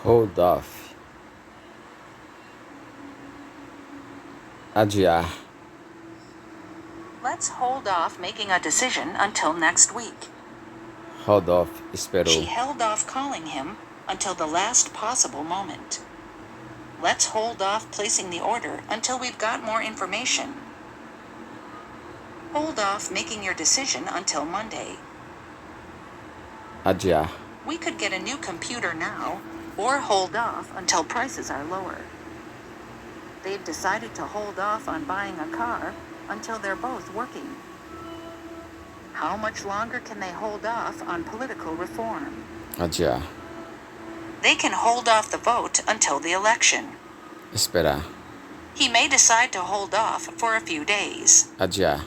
Hold off. Adiar. Let's hold off making a decision until next week. Hold off. Esperou. She held off calling him until the last possible moment. Let's hold off placing the order until we've got more information. Hold off making your decision until Monday. Adiar. We could get a new computer now, or hold off until prices are lower. They've decided to hold off on buying a car until they're both working. How much longer can they hold off on political reform? Adiar. They can hold off the vote until the election. Esperar. He may decide to hold off for a few days. Adiar.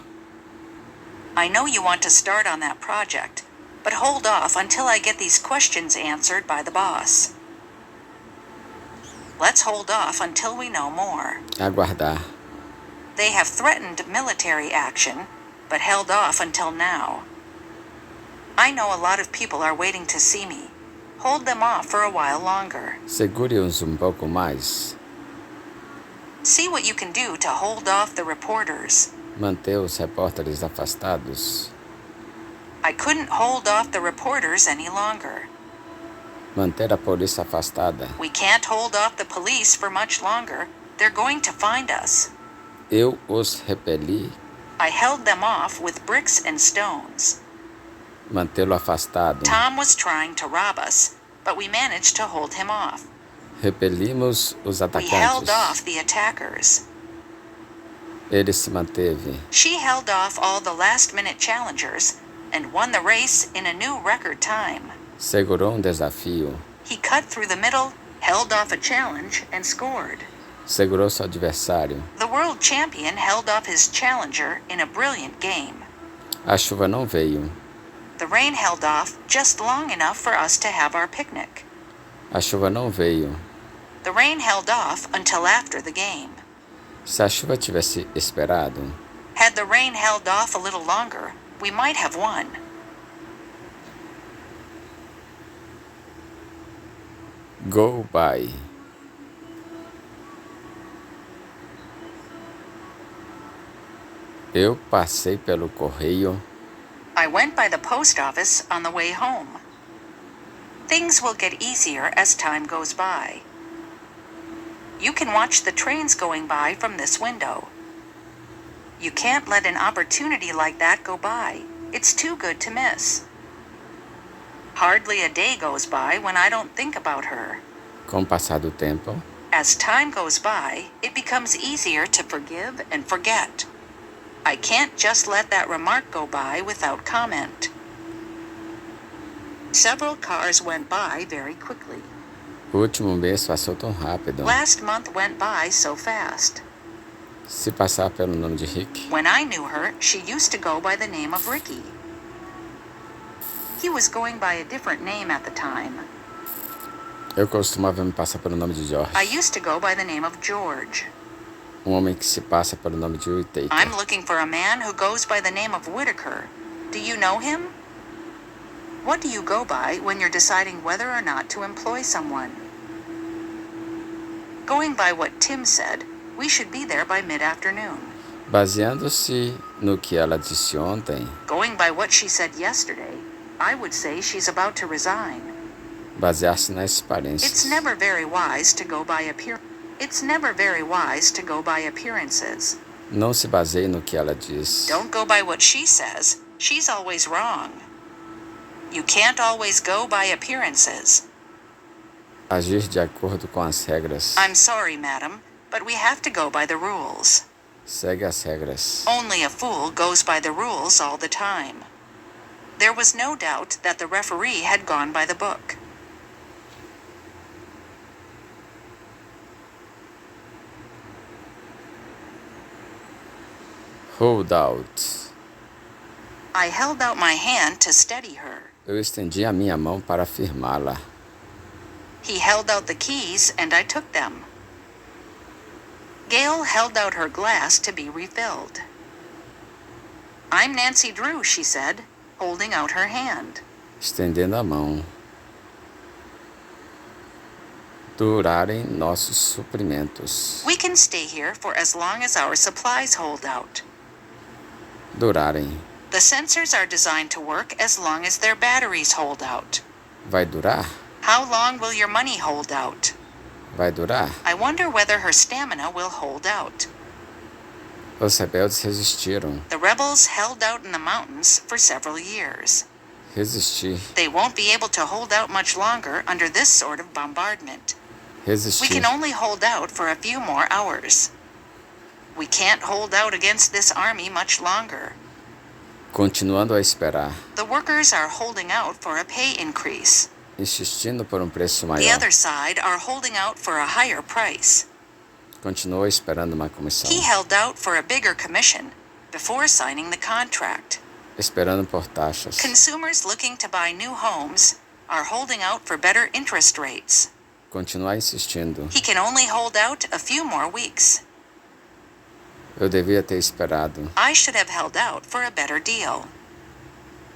I know you want to start on that project, but hold off until I get these questions answered by the boss. Let's hold off until we know more. Aguardar. They have threatened military action, but held off until now. I know a lot of people are waiting to see me. Hold them off for a while longer. Segure-os pouco mais. See what you can do to hold off the reporters. Manter os repórteres afastados. I couldn't hold off the reporters any longer. Manter a polícia afastada. We can't hold off the police for much longer. They're going to find us. Eu os repeli. I held them off with bricks and stones. Mantê-lo afastado. Tom was trying to rob us, but we managed to hold him off. Repelimos os We held atacantes. off the attackers. Ele se manteve. She held off all the last-minute challengers and won the race in a new record time. Segurou desafio. He cut through the middle, held off a challenge, and scored. Segurou seu adversário. The world champion held off his challenger in a brilliant game. A chuva não veio. The rain held off just long enough for us to have our picnic. A chuva não veio. The rain held off until after the game. Se a chuva tivesse esperado, Had the rain held off a little longer, we might have won. go by. Eu passei pelo correio. I went by the post office on the way home. Things will get easier as time goes by. You can watch the trains going by from this window. You can't let an opportunity like that go by. It's too good to miss. Hardly a day goes by when I don't think about her. Com o passar do tempo, As time goes by, it becomes easier to forgive and forget. I can't just let that remark go by without comment. Several cars went by very quickly. o último mês passou tão rápido. Last month went by so fast. Se passar pelo nome de Rick, When I knew her, she used to go by the name of Ricky. He was going by a different name at the time. eu costumava me passar pelo nome de George. I used to go by the name of George. Homem que se passa pelo nome de Whittaker. I'm looking for a man who goes by the name of Whitaker. Do you know him? What do you go by when you're deciding whether or not to employ someone? Going by what Tim said, we should be there by mid-afternoon. Baseando-se no que ela disse ontem, Going by what she said yesterday, I would say she's about to resign. basear-se nas aparências. It's never very wise to go by appearances. Não se baseie no que ela diz. Don't go by what she says. She's always wrong. You can't always go by appearances. Agir de acordo com as regras. I'm sorry, madam, but we have to go by the rules. Segue as regras. Only a fool goes by the rules all the time. There was no doubt that the referee had gone by the book. Hold out. I held out my hand to steady her. Eu estendi a minha mão para firmá-la. He held out the keys and I took them. Gail held out her glass to be refilled. I'm Nancy Drew, she said, holding out her hand. Estendendo a mão. durarem nossos suprimentos. We can stay here for as long as our supplies hold out. Durarem. The sensors are designed to work as long as their batteries hold out. Vai durar? How long will your money hold out? Vai durar? I wonder whether her stamina will hold out. Os rebeldes resistiram. The rebels held out in the mountains for several years. Resistir. They won't be able to hold out much longer under this sort of bombardment. We Resistir. can only hold out for a few more hours. We can't hold out against this army much longer. Continuando a esperar. The workers are holding out for a pay increase. Insistindo por preço The maior. other side are holding out for a higher price. Continuou esperando uma comissão. He held out for a bigger commission before signing the contract. Esperando por taxas. Consumers looking to buy new homes are holding out for better interest rates. Continuar insistindo. He can only hold out a few more weeks. Eu devia ter esperado. I should have held out for a better deal.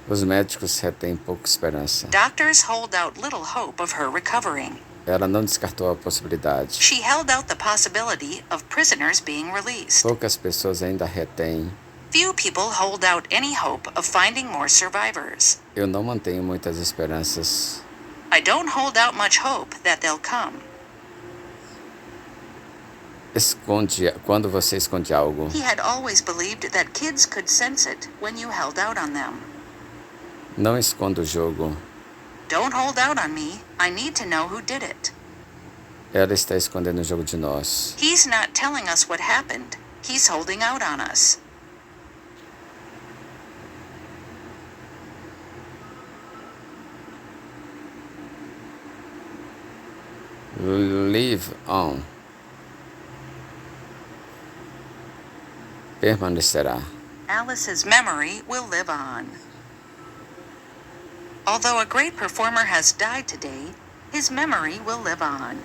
Os médicos retêm pouca esperança. Doctors hold out little hope of her recovering. Ela não descartou a possibilidade. She held out the possibility of prisoners being released. Poucas pessoas ainda retêm. Few people hold out any hope of finding more survivors. Eu não mantenho muitas esperanças. I don't hold out much hope that they'll come. Quando você esconde algo, He had always believed that kids could sense it when you held out on them. não esconda o jogo. Don't hold out on me. I need to know who did it. Ela está escondendo o jogo de nós. He's not telling us what happened. He's holding out on us. Live on. Permanecerá. Alice's memory will live on. Although a great performer has died today, his memory will live on.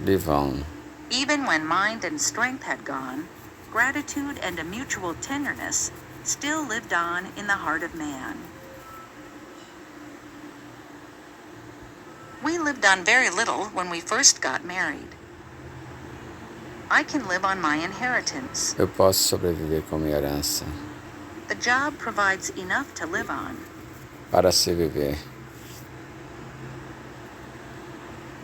Live on. Even when mind and strength had gone, gratitude and a mutual tenderness still lived on in the heart of man. We lived on very little when we first got married. I can live on my inheritance. Eu posso sobreviver com minha herança. The job provides enough to live on. Para se viver.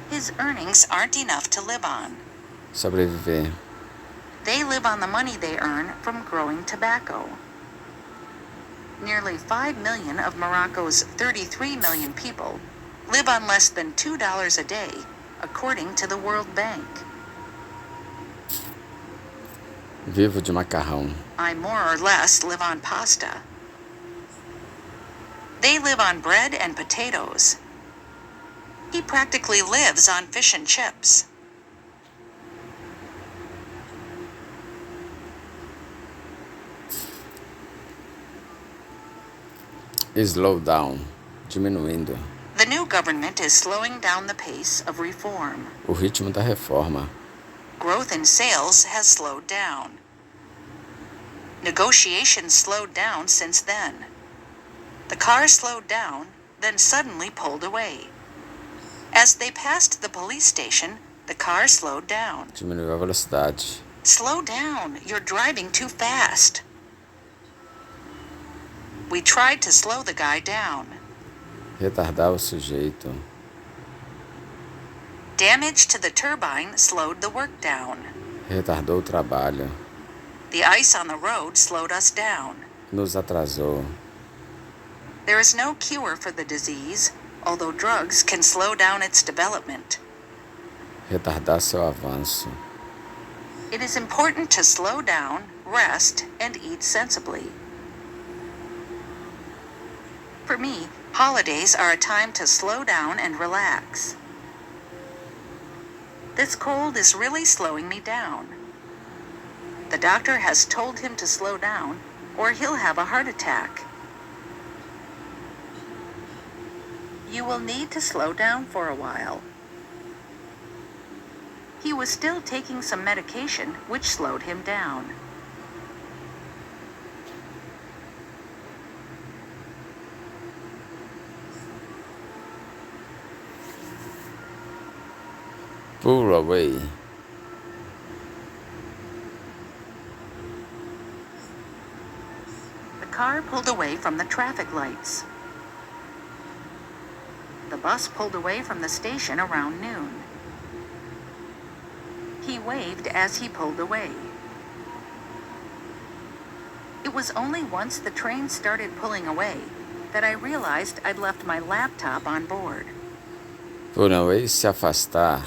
His earnings aren't enough to live on. Sobreviver. They live on the money they earn from growing tobacco. Nearly 5 million of Morocco's 33 million people live on less than $2 a day, according to the World Bank. Vivo de macarrão. I more or less live on pasta. They live on bread and potatoes. He practically lives on fish and chips. Slow down. Diminuindo. The new government is slowing down the pace of reform. O ritmo da reforma. Growth in sales has slowed down. Negotiations slowed down since then. The car slowed down, then suddenly pulled away. As they passed the police station, the car slowed down. Diminuiu a velocidade. Slow down, you're driving too fast. We tried to slow the guy down. Retardar o sujeito. Damage to the turbine slowed the work down. Retardou o trabalho. The ice on the road slowed us down. Nos atrasou. There is no cure for the disease, although drugs can slow down its development. Retardar seu avanço. It is important to slow down, rest, and eat sensibly. For me, holidays are a time to slow down and relax. This cold is really slowing me down. The doctor has told him to slow down, or he'll have a heart attack. You will need to slow down for a while. He was still taking some medication, which slowed him down. Pull away. The car pulled away from the traffic lights. The bus pulled away from the station around noon. He waved as he pulled away. It was only once the train started pulling away that I realized I'd left my laptop on board. Pull away, se afastar.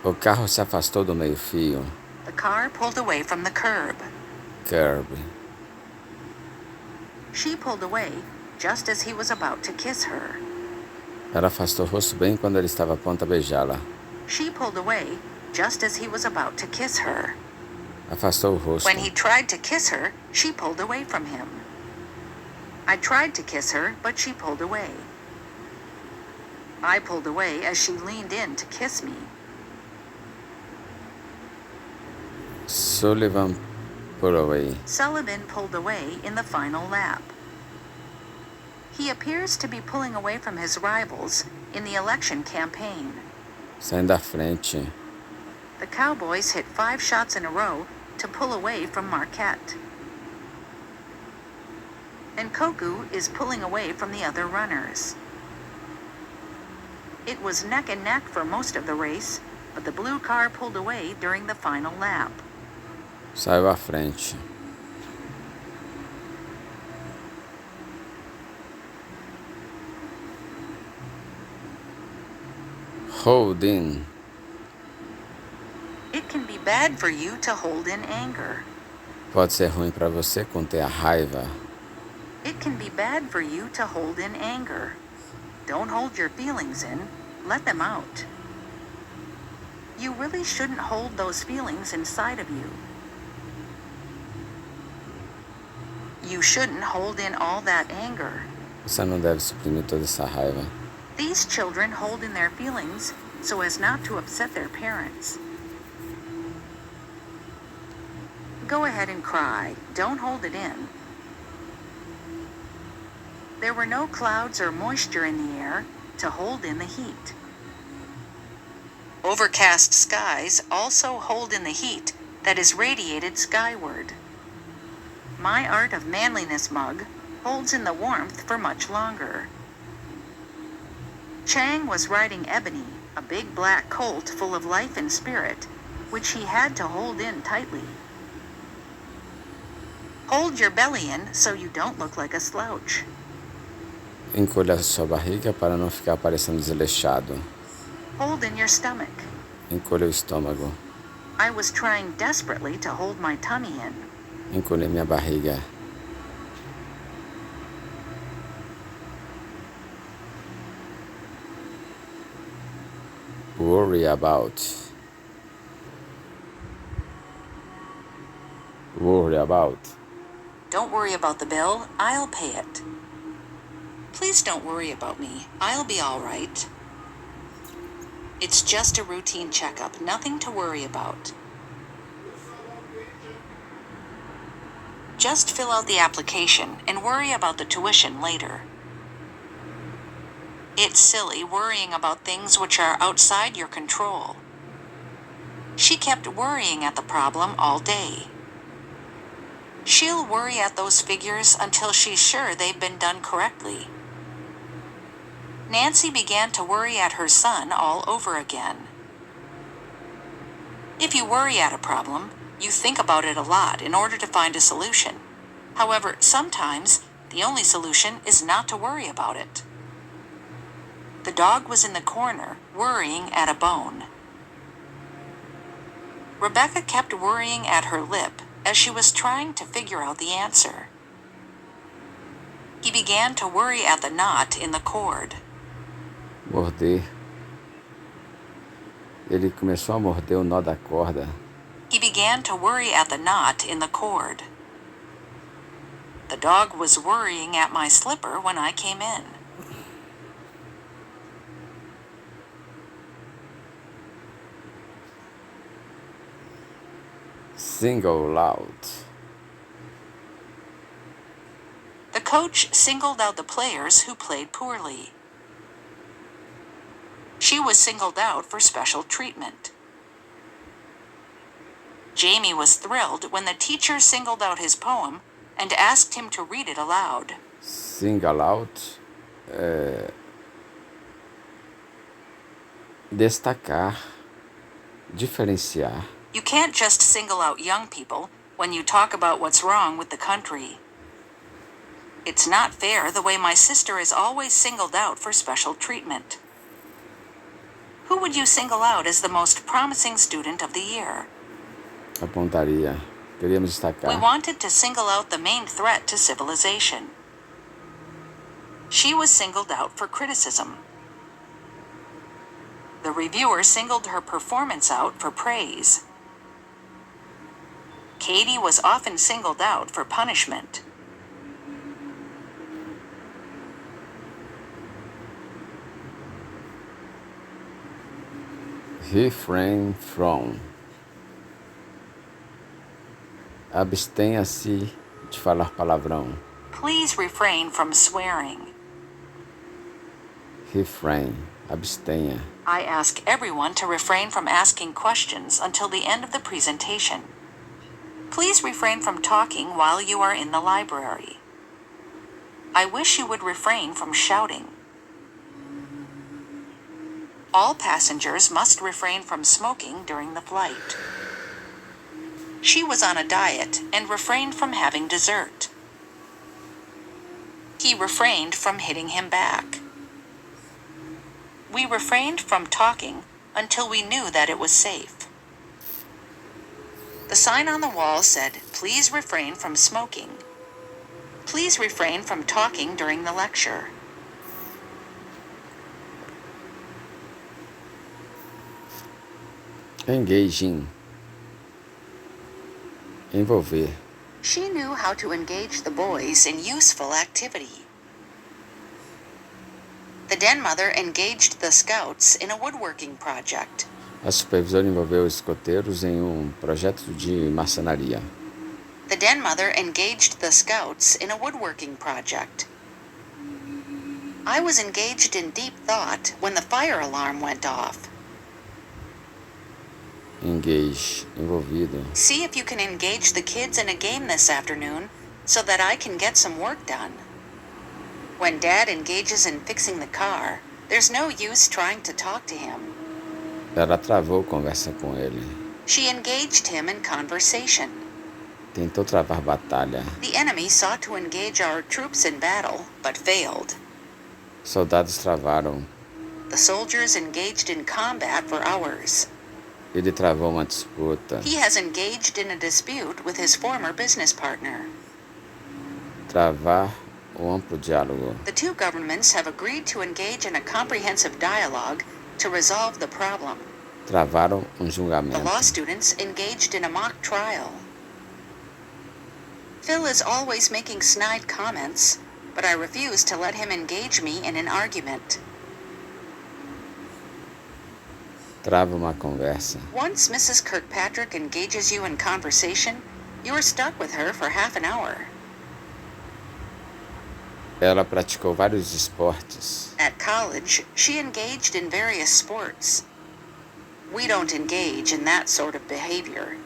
O carro se afastou do meio-fio. The car pulled away from the curb. Curb. She pulled away just as he was about to kiss her. Ela afastou o rosto bem quando ele estava pronto a beijá-la. She pulled away just as he was about to kiss her. Afastou o rosto. When he tried to kiss her, she pulled away from him. I tried to kiss her, but she pulled away. I pulled away as she leaned in to kiss me. Sullivan pulled away. Sullivan pulled away in the final lap. He appears to be pulling away from his rivals in the election campaign. Saindo da frente. The Cowboys hit 5 shots in a row to pull away from Marquette. And Koku is pulling away from the other runners. It was neck and neck for most of the race, but the blue car pulled away during the final lap. Saiu à frente. Hold in. It can be bad for you to hold in anger. Pode ser ruim para você conter a raiva. It can be bad for you to hold in anger. Don't hold your feelings in. Let them out. You really shouldn't hold those feelings inside of you. You shouldn't hold in all that anger. Você não deve suprimir toda essa raiva. These children hold in their feelings so as not to upset their parents. Go ahead and cry. Don't hold it in. There were no clouds or moisture in the air to hold in the heat. Overcast skies also hold in the heat that is radiated skyward. My Art of Manliness mug holds in the warmth for much longer. Chang was riding Ebony, a big black colt full of life and spirit, which he had to hold in tightly. Hold your belly in so you don't look like a slouch. Encolha sua barriga para não ficar parecendo desleixado. Hold in your stomach. Encolha o estômago. I was trying desperately to hold my tummy in. Encolher minha barriga. Worry about. Worry about. Don't worry about the bill. I'll pay it. Please don't worry about me. I'll be all right. It's just a routine checkup. Nothing to worry about. Just fill out the application and worry about the tuition later. It's silly worrying about things which are outside your control. She kept worrying at the problem all day. She'll worry at those figures until she's sure they've been done correctly. Nancy began to worry at her son all over again. If you worry at a problem, you think about it a lot in order to find a solution. However, sometimes the only solution is not to worry about it. The dog was in the corner, worrying at a bone. Rebecca kept worrying at her lip as she was trying to figure out the answer. He began to worry at the knot in the cord. Morder. Ele começou a morder o nó da corda. He began to worry at the knot in the cord. The dog was worrying at my slipper when I came in. Single out. The coach singled out the players who played poorly. She was singled out for special treatment. Jamie was thrilled when the teacher singled out his poem and asked him to read it aloud. Single out, destacar, diferenciar. You can't just single out young people when you talk about what's wrong with the country. It's not fair the way my sister is always singled out for special treatment. Who would you single out as the most promising student of the year? Apontaria. Queríamos We destacar. wanted to single out the main threat to civilization. She was singled out for criticism. The reviewer singled her performance out for praise. Katie was often singled out for punishment. Refrain from. Abstenha-se de falar palavrão. Please refrain from swearing. Refrain. Abstenha. I ask everyone to refrain from asking questions until the end of the presentation. Please refrain from talking while you are in the library. I wish you would refrain from shouting. All passengers must refrain from smoking during the flight. She was on a diet and refrained from having dessert. He refrained from hitting him back. We refrained from talking until we knew that it was safe. The sign on the wall said, "Please refrain from smoking." Please refrain from talking during the lecture. Engaging. Envolver. She knew how to engage the boys in useful activity. The den mother engaged the scouts in a woodworking project. A supervisora envolveu os escoteiros em projeto de marcenaria. The den mother engaged the scouts in a woodworking project. I was engaged in deep thought when the fire alarm went off. Engage. Envolvido. See if you can engage the kids in a game this afternoon so that I can get some work done. When Dad engages in fixing the car, there's no use trying to talk to him. Ela travou conversa com ele. She engaged him in conversation. Tentou travar batalha. The enemy sought to engage our troops in battle, but failed. Soldados travaram. The soldiers engaged in combat for hours. Ele travou uma disputa. He has engaged in a dispute with his former business partner. Travar o amplo diálogo. The two governments have agreed to engage in a comprehensive dialogue to resolve the problem. Travaram The julgamento. law students engaged in a mock trial. Phil is always making snide comments, but I refuse to let him engage me in an argument. Trava uma conversa. Once Mrs. Kirkpatrick engages you in conversation, you are stuck with her for half an hour. Ela praticou vários esportes. At college, she engaged in various sports. We don't engage in that sort of behavior.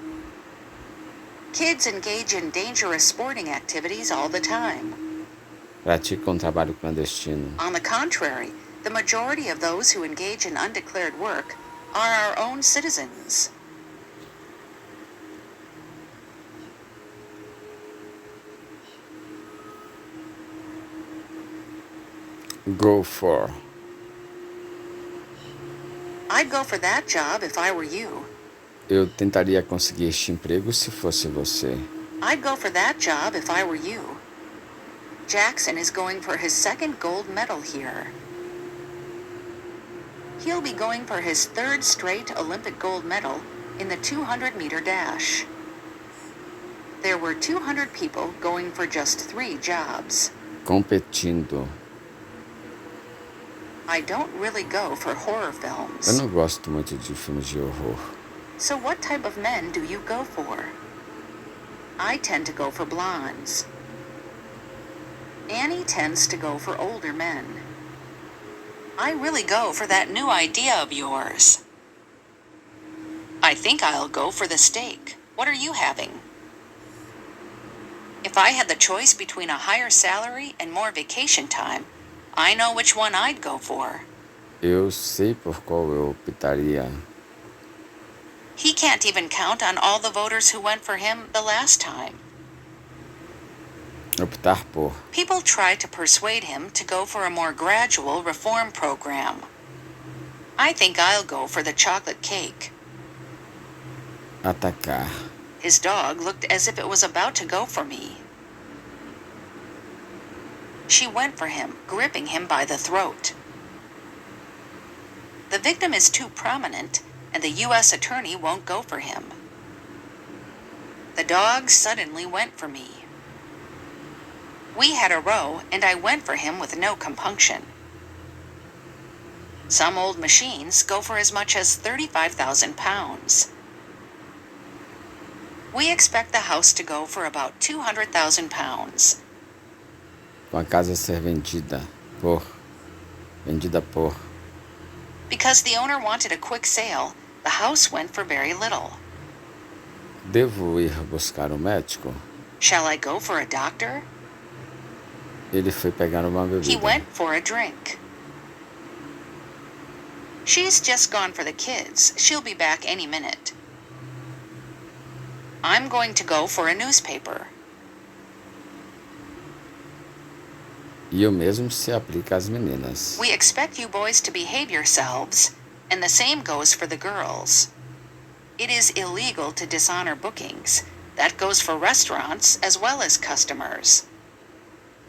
Kids engage in dangerous sporting activities all the time. Pratica trabalho clandestino. On the contrary, the majority of those who engage in undeclared work are our own citizens. Go for. I'd go for that job if I were you. Eu tentaria conseguir este emprego se fosse você. I'd go for that job if I were you. Jackson is going for his second gold medal here. He'll be going for his third straight Olympic gold medal in the 200-meter dash. There were 200 people going for just 3 jobs. Competindo. I don't really go for horror films. Eu não gosto muito de filmes de horror. So what type of men do you go for? I tend to go for blondes. Annie tends to go for older men. I really go for that new idea of yours. I think I'll go for the steak. What are you having? If I had the choice between a higher salary and more vacation time, I know which one I'd go for. Eu sei por qual eu optaria. He can't even count on all the voters who went for him the last time. Optar por. People try to persuade him to go for a more gradual reform program. I think I'll go for the chocolate cake. Atacar. His dog looked as if it was about to go for me. She went for him, gripping him by the throat. The victim is too prominent, and the U.S. attorney won't go for him. The dog suddenly went for me. We had a row, and I went for him with no compunction. Some old machines go for as much as 35,000 pounds. We expect the house to go for about 200,000 pounds. Com a casa ser vendida por. Because the owner wanted a quick sale, the house went for very little. Devo ir buscar médico? Shall I go for a doctor? Ele foi pegar uma bebida. He went for a drink. She's just gone for the kids. She'll be back any minute. I'm going to go for a newspaper. E o mesmo se aplica às meninas. We expect you boys to behave yourselves, and the same goes for the girls. It is illegal to dishonor bookings. That goes for restaurants as well as customers.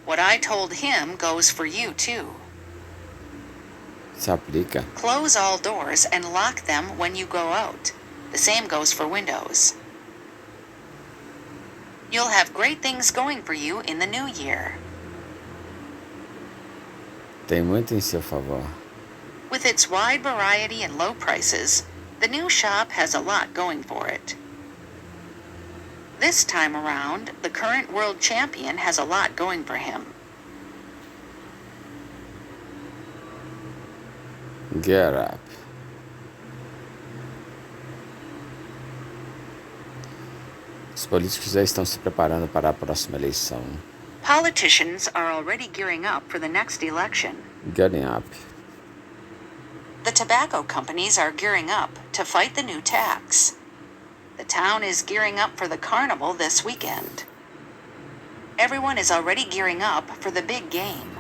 What I told him goes for you too. Se aplica. Close all doors and lock them when you go out. The same goes for windows. You'll have great things going for you in the new year. Tem muito em seu favor. With its wide variety and low prices, the new shop has a lot going for it. This time around, the current world champion has a lot going for him. Get up. Os políticos já estão se preparando para a próxima eleição. Politicians are already gearing up for the next election. Getting up. The tobacco companies are gearing up to fight the new tax. The town is gearing up for the carnival this weekend. Everyone is already gearing up for the big game.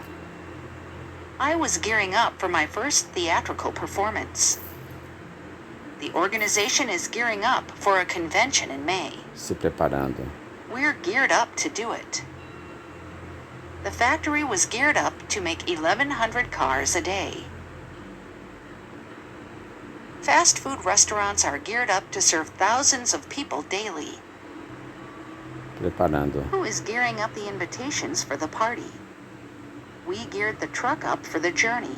I was gearing up for my first theatrical performance. The organization is gearing up for a convention in May. Se preparando. We're geared up to do it. The factory was geared up to make 1,100 cars a day. Fast food restaurants are geared up to serve thousands of people daily. Preparando. Who is gearing up the invitations for the party? We geared the truck up for the journey.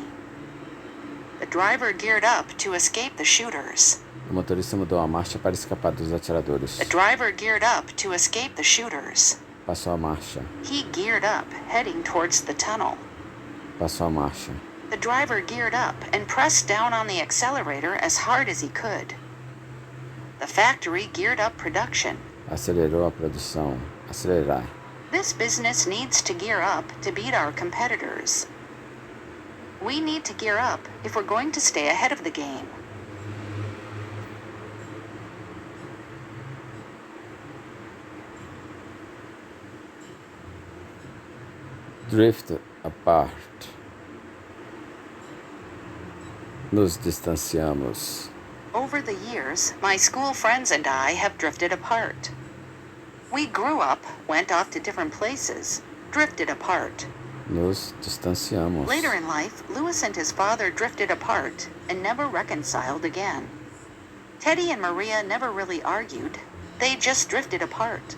The driver geared up to escape the shooters. O motorista mudou a marcha para escapar dos atiradores. The driver geared up to escape the shooters. Passou a marcha. He geared up, heading towards the tunnel. Passou a marcha. The driver geared up and pressed down on the accelerator as hard as he could. The factory geared up production. Acelerou a produção. Acelerar. This business needs to gear up to beat our competitors. We need to gear up if we're going to stay ahead of the game. Drift apart. Nos distanciamos. Over the years, my school friends and I have drifted apart. We grew up, went off to different places, drifted apart. Nos distanciamos. Later in life, Louis and his father drifted apart and never reconciled again. Teddy and Maria never really argued. They just drifted apart.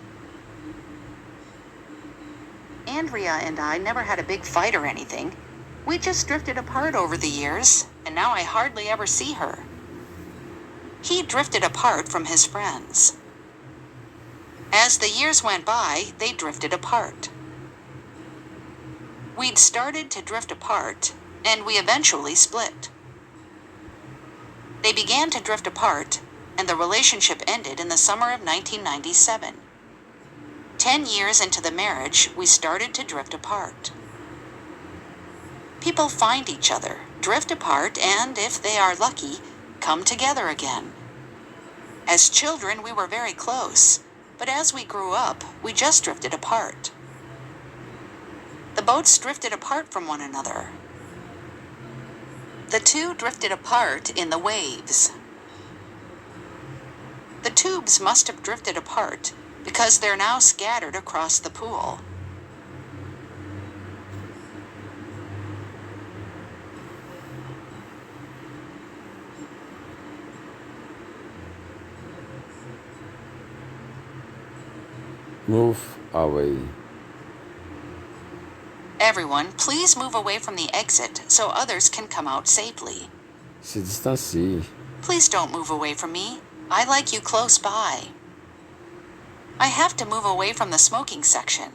Andrea and I never had a big fight or anything. We just drifted apart over the years, and now I hardly ever see her. He drifted apart from his friends. As the years went by, they drifted apart. We'd started to drift apart, and we eventually split. They began to drift apart, and the relationship ended in the summer of 1997. 10 years into the marriage, we started to drift apart. People find each other, drift apart, and, if they are lucky, come together again. As children, we were very close, but as we grew up, we just drifted apart. The boats drifted apart from one another. The two drifted apart in the waves. The tubes must have drifted apart because they're now scattered across the pool. Move away. Everyone, please move away from the exit so others can come out safely. Se distancie. Please don't move away from me. I like you close by. I have to move away from the smoking section.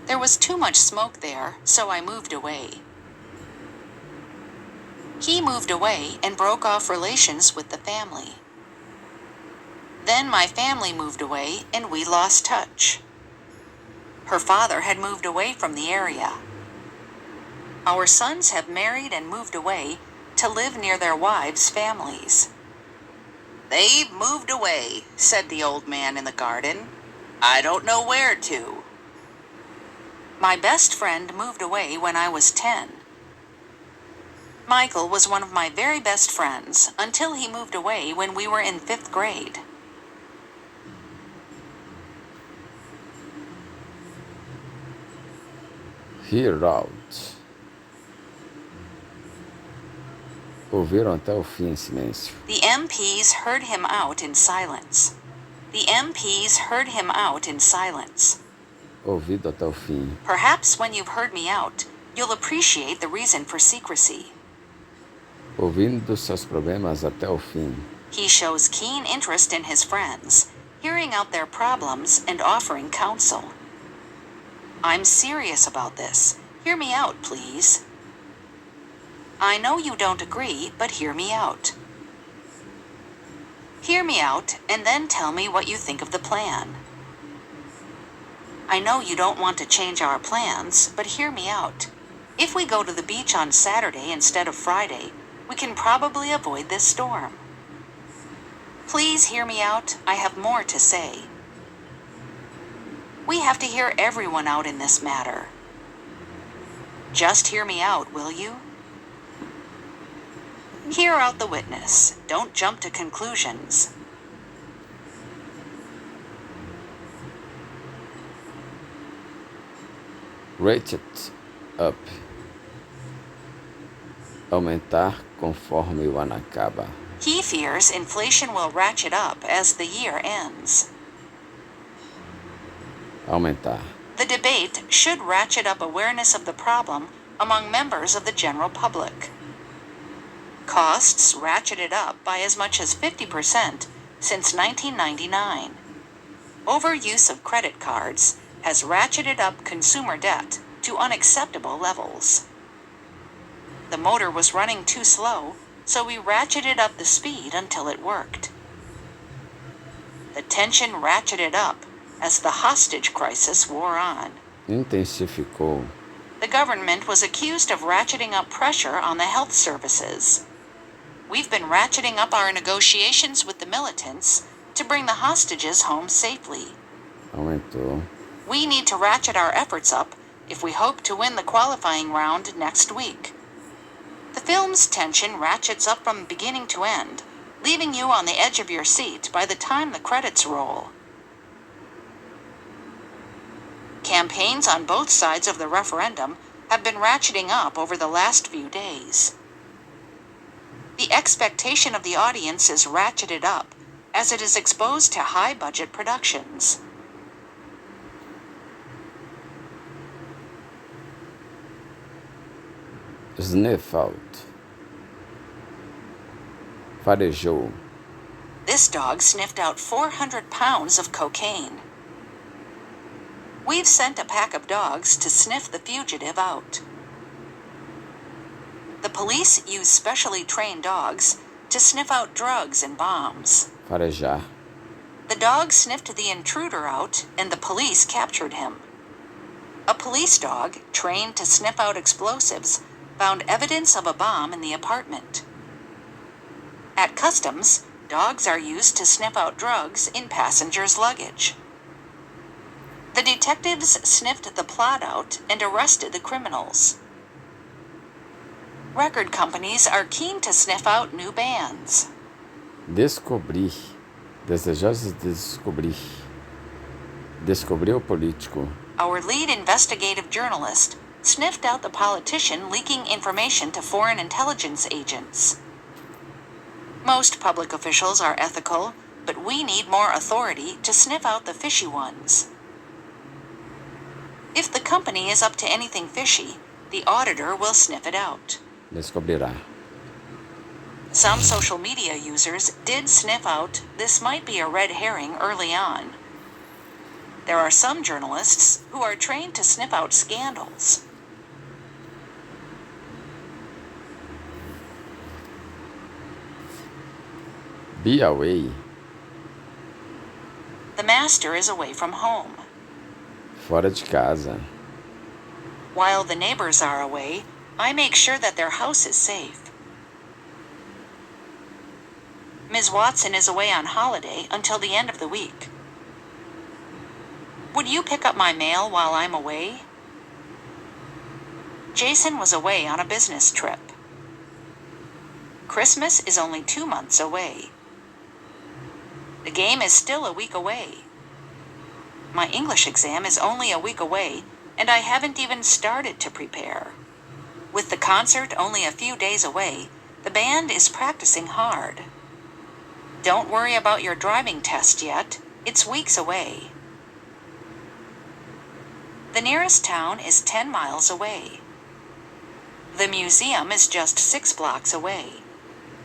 There was too much smoke there, so I moved away. He moved away and broke off relations with the family. Then my family moved away and we lost touch. Her father had moved away from the area. Our sons have married and moved away to live near their wives' families. They've moved away, said the old man in the garden. I don't know where to. My best friend moved away when I was 10. Michael was one of my very best friends until he moved away when we were in 5th grade. Hear out. Ouviram até o fim em silêncio. The MPs heard him out in silence. The MPs heard him out in silence. Ouvido até o fim. Perhaps when you've heard me out, you'll appreciate the reason for secrecy. Ouvindo seus problemas até o fim. He shows keen interest in his friends, hearing out their problems and offering counsel. I'm serious about this. Hear me out, please. I know you don't agree, but hear me out. Hear me out, and then tell me what you think of the plan. I know you don't want to change our plans, but hear me out. If we go to the beach on Saturday instead of Friday, we can probably avoid this storm. Please hear me out. I have more to say. We have to hear everyone out in this matter. Just hear me out, will you? Hear out the witness. Don't jump to conclusions. Rate it up. Aumentar conforme o ano acaba. He fears inflation will ratchet up as the year ends. Aumentar. The debate should ratchet up awareness of the problem among members of the general public. Costs ratcheted up by as much as 50% since 1999. Overuse of credit cards has ratcheted up consumer debt to unacceptable levels. The motor was running too slow, so we ratcheted up the speed until it worked. The tension ratcheted up as the hostage crisis wore on. Intensificou. The government was accused of ratcheting up pressure on the health services. We've been ratcheting up our negotiations with the militants to bring the hostages home safely. Aumentou. We need to ratchet our efforts up if we hope to win the qualifying round next week. The film's tension ratchets up from beginning to end, leaving you on the edge of your seat by the time the credits roll. Campaigns on both sides of the referendum have been ratcheting up over the last few days. The expectation of the audience is ratcheted up as it is exposed to high-budget productions. Sniff out. Farejou. This dog sniffed out 400 pounds of cocaine. We've sent a pack of dogs to sniff the fugitive out. The police use specially trained dogs to sniff out drugs and bombs. Farejar. The dog sniffed the intruder out, and the police captured him. A police dog, trained to sniff out explosives, found evidence of a bomb in the apartment. At customs, dogs are used to sniff out drugs in passengers' luggage. The detectives sniffed the plot out and arrested the criminals. Record companies are keen to sniff out new bands. Descobrir. Desejosos de descobrir. Descobrir o político. Our lead investigative journalist sniffed out the politician leaking information to foreign intelligence agents. Most public officials are ethical, but we need more authority to sniff out the fishy ones. If the company is up to anything fishy, the auditor will sniff it out. Descobrirá. Some social media users did sniff out this might be a red herring early on. There are some journalists who are trained to sniff out scandals. Be away. The master is away from home. Fora de casa. While the neighbors are away, I make sure that their house is safe. Ms. Watson is away on holiday until the end of the week. Would you pick up my mail while I'm away? Jason was away on a business trip. Christmas is only 2 months away. The game is still a week away. My English exam is only a week away, and I haven't even started to prepare. With the concert only a few days away, the band is practicing hard. Don't worry about your driving test yet. It's weeks away. The nearest town is 10 miles away. The museum is just 6 blocks away.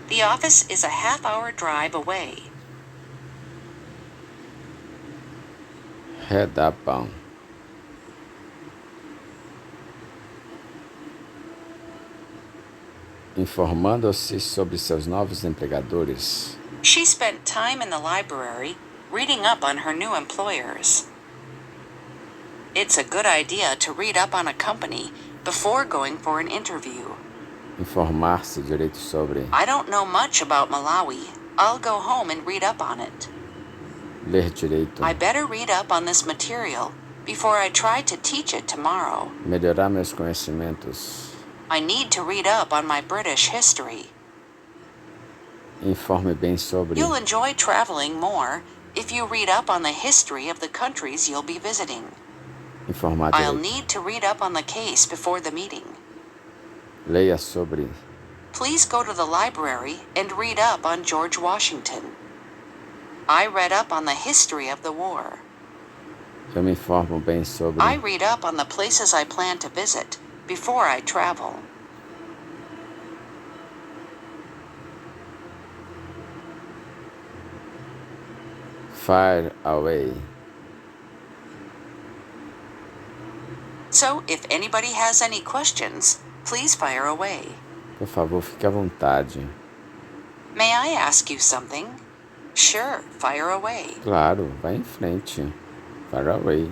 The office is a half-hour drive away. Redapão. Informando-se sobre seus novos empregadores. She spent time in the library reading up on her new employers. It's a good idea to read up on a company before going for an interview. Informar-se direito sobre. I don't know much about Malawi. I'll go home and read up on it. Ler direito. I better read up on this material before I try to teach it tomorrow. Melhorar meus conhecimentos. I need to read up on my British history. Informe bem sobre. You'll enjoy traveling more if you read up on the history of the countries you'll be visiting. Informar I'll direito. need to read up on the case before the meeting. Leia sobre. Please go to the library and read up on George Washington. I read up on the history of the war. Eu me informo bem sobre. I read up on the places I plan to visit before I travel. Fire away. So, if anybody has any questions, please fire away. Por favor, fique à vontade. May I ask you something? Sure, fire away. Claro, vai em frente. Fire away.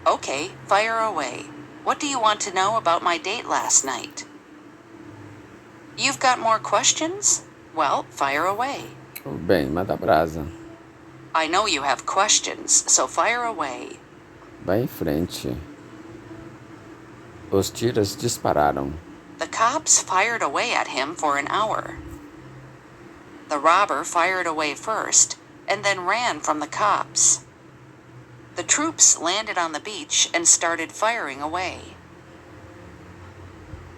Okay, fire away. What do you want to know about my date last night? You've got more questions? Well, fire away. Bem, manda brasa. I know you have questions, so fire away. Vai em frente. Os tiros dispararam. The cops fired away at him for an hour. The robber fired away first, and then ran from the cops. The troops landed on the beach and started firing away.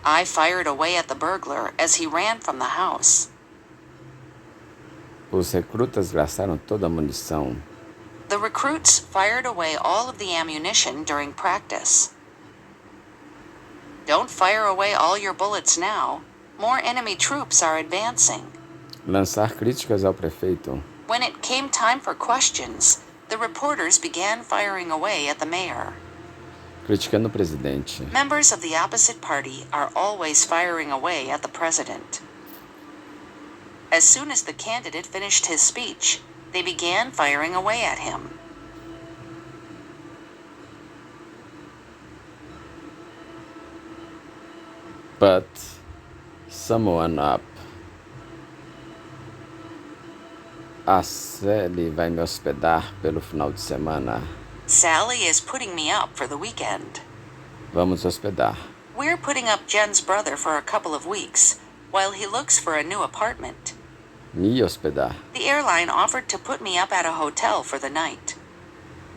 I fired away at the burglar as he ran from the house. Os recrutas gastaram toda a munição. The recruits fired away all of the ammunition during practice. Don't fire away all your bullets now. More enemy troops are advancing. Lançar críticas ao prefeito. When it came time for questions, the reporters began firing away at the mayor. criticando o presidente. Members of the opposite party are always firing away at the president. As soon as the candidate finished his speech, they began firing away at him. But someone up. A Sally vai me hospedar pelo final de semana. Sally is putting me up for the weekend. Vamos hospedar. We're putting up Jen's brother for a couple of weeks while he looks for a new apartment. Me hospedar. The airline offered to put me up at a hotel for the night.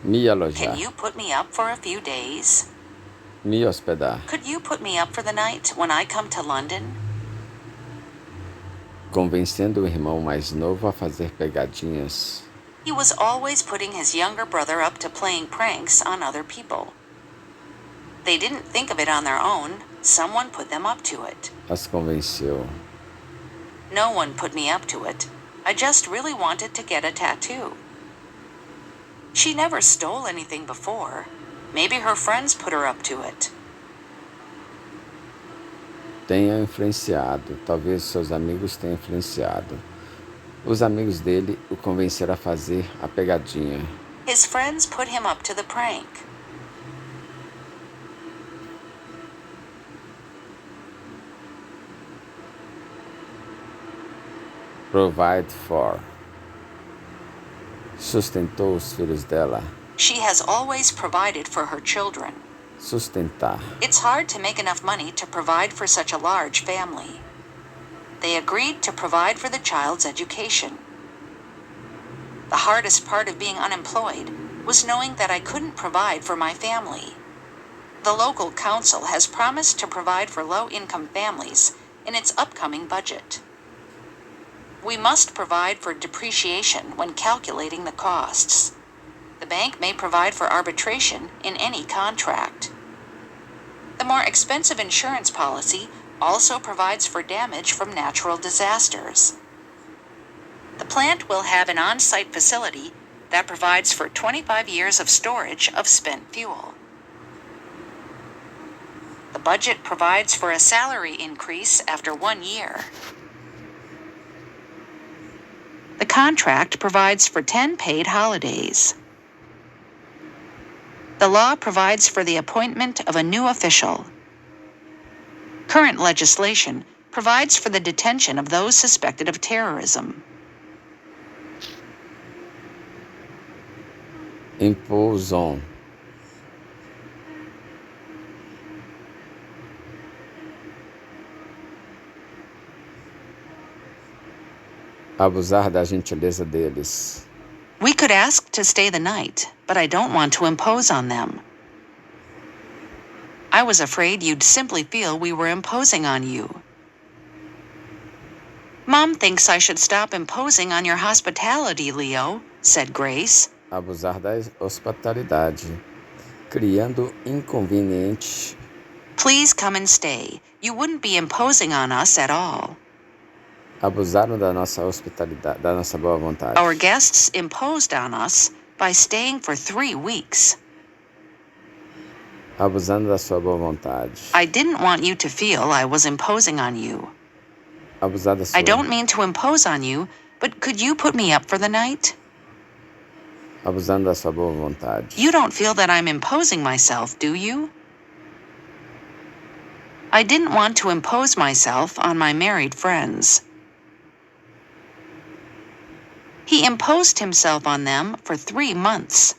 Me alojar. Can you put me up for a few days? Me hospedar. Could you put me up for the night when I come to London? Convencendo o irmão mais novo a fazer pegadinhas. He was always putting his younger brother up to playing pranks on other people. They didn't think of it on their own. Someone put them up to it. As convenceu. No one put me up to it. I just really wanted to get a tattoo. She never stole anything before. Maybe her friends put her up to it. Tenha influenciado. Talvez seus amigos tenham influenciado. Os amigos dele o convenceram a fazer a pegadinha. His friends put him up to the prank. Provide for. Sustentou os filhos dela. She has always provided for her children. Sustentar. It's hard to make enough money to provide for such a large family. They agreed to provide for the child's education. The hardest part of being unemployed was knowing that I couldn't provide for my family. The local council has promised to provide for low-income families in its upcoming budget. We must provide for depreciation when calculating the costs. The bank may provide for arbitration in any contract. The more expensive insurance policy also provides for damage from natural disasters. The plant will have an on-site facility that provides for 25 years of storage of spent fuel. The budget provides for a salary increase after 1 year. The contract provides for 10 paid holidays. The law provides for the appointment of a new official. Current legislation provides for the detention of those suspected of terrorism. Impose on. Abusar da gentileza deles. We could ask to stay the night, but I don't want to impose on them. I was afraid you'd simply feel we were imposing on you. Mom thinks I should stop imposing on your hospitality, Leo, said Grace. Abusar da hospitalidade, criando inconvenientes. Please come and stay. You wouldn't be imposing on us at all. Abusaram da nossa hospitalidade, da nossa boa vontade. Our guests imposed on us by staying for 3 weeks. Abusando da sua boa vontade. I didn't want you to feel I was imposing on you. Abusar da sua. I don't mean to impose on you, but could you put me up for the night? Abusando da sua boa vontade. You don't feel that I'm imposing myself, do you? I didn't want to impose myself on my married friends. He imposed himself on them for 3 months.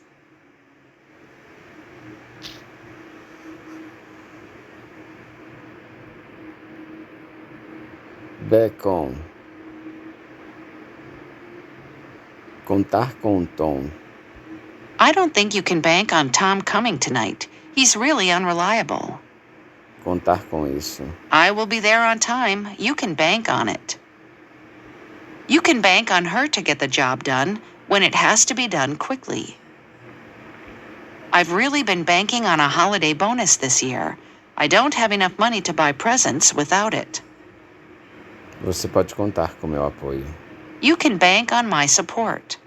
Beckon. Contar com Tom. I don't think you can bank on Tom coming tonight. He's really unreliable. Contar com isso. I will be there on time. You can bank on it. You can bank on her to get the job done when it has to be done quickly. I've really been banking on a holiday bonus this year. I don't have enough money to buy presents without it. Você pode contar com meu apoio. You can bank on my support.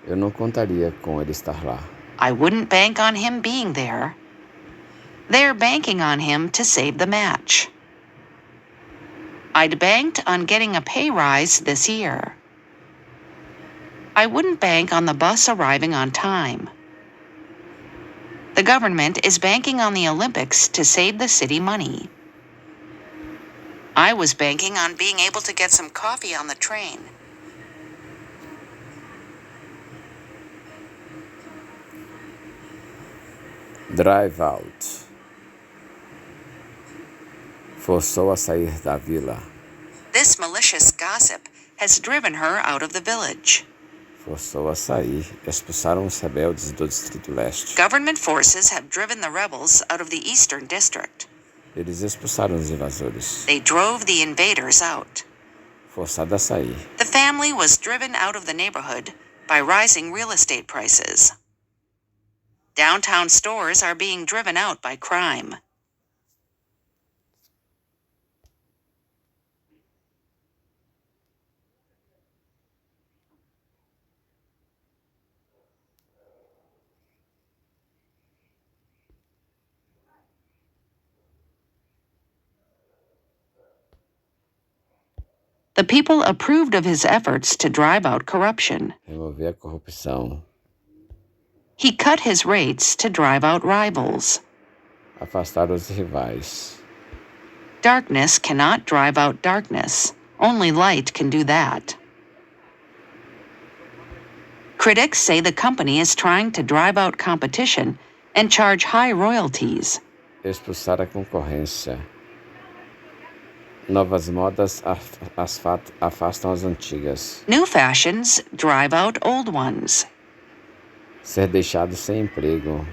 Eu não contaria com ele estar lá. I wouldn't bank on him being there. They're banking on him to save the match. I'd banked on getting a pay rise this year. I wouldn't bank on the bus arriving on time. The government is banking on the Olympics to save the city money. I was banking on being able to get some coffee on the train. Drive out. Forçou a sair da vila. This malicious gossip has driven her out of the village. Forçou a sair. Expulsaram os rebeldes do Distrito Leste. Government forces have driven the rebels out of the Eastern District. Eles expulsaram os invasores. They drove the invaders out. Forçada a sair. The family was driven out of the neighborhood by rising real estate prices. Downtown stores are being driven out by crime. The people approved of his efforts to drive out corruption. Remover a corrupção. He cut his rates to drive out rivals. Afastar os rivais. Darkness cannot drive out darkness. Only light can do that. Critics say the company is trying to drive out competition and charge high royalties. Expulsar a concorrência. Novas modas afastam as antigas. New fashions drive out old ones. Ser deixado sem emprego.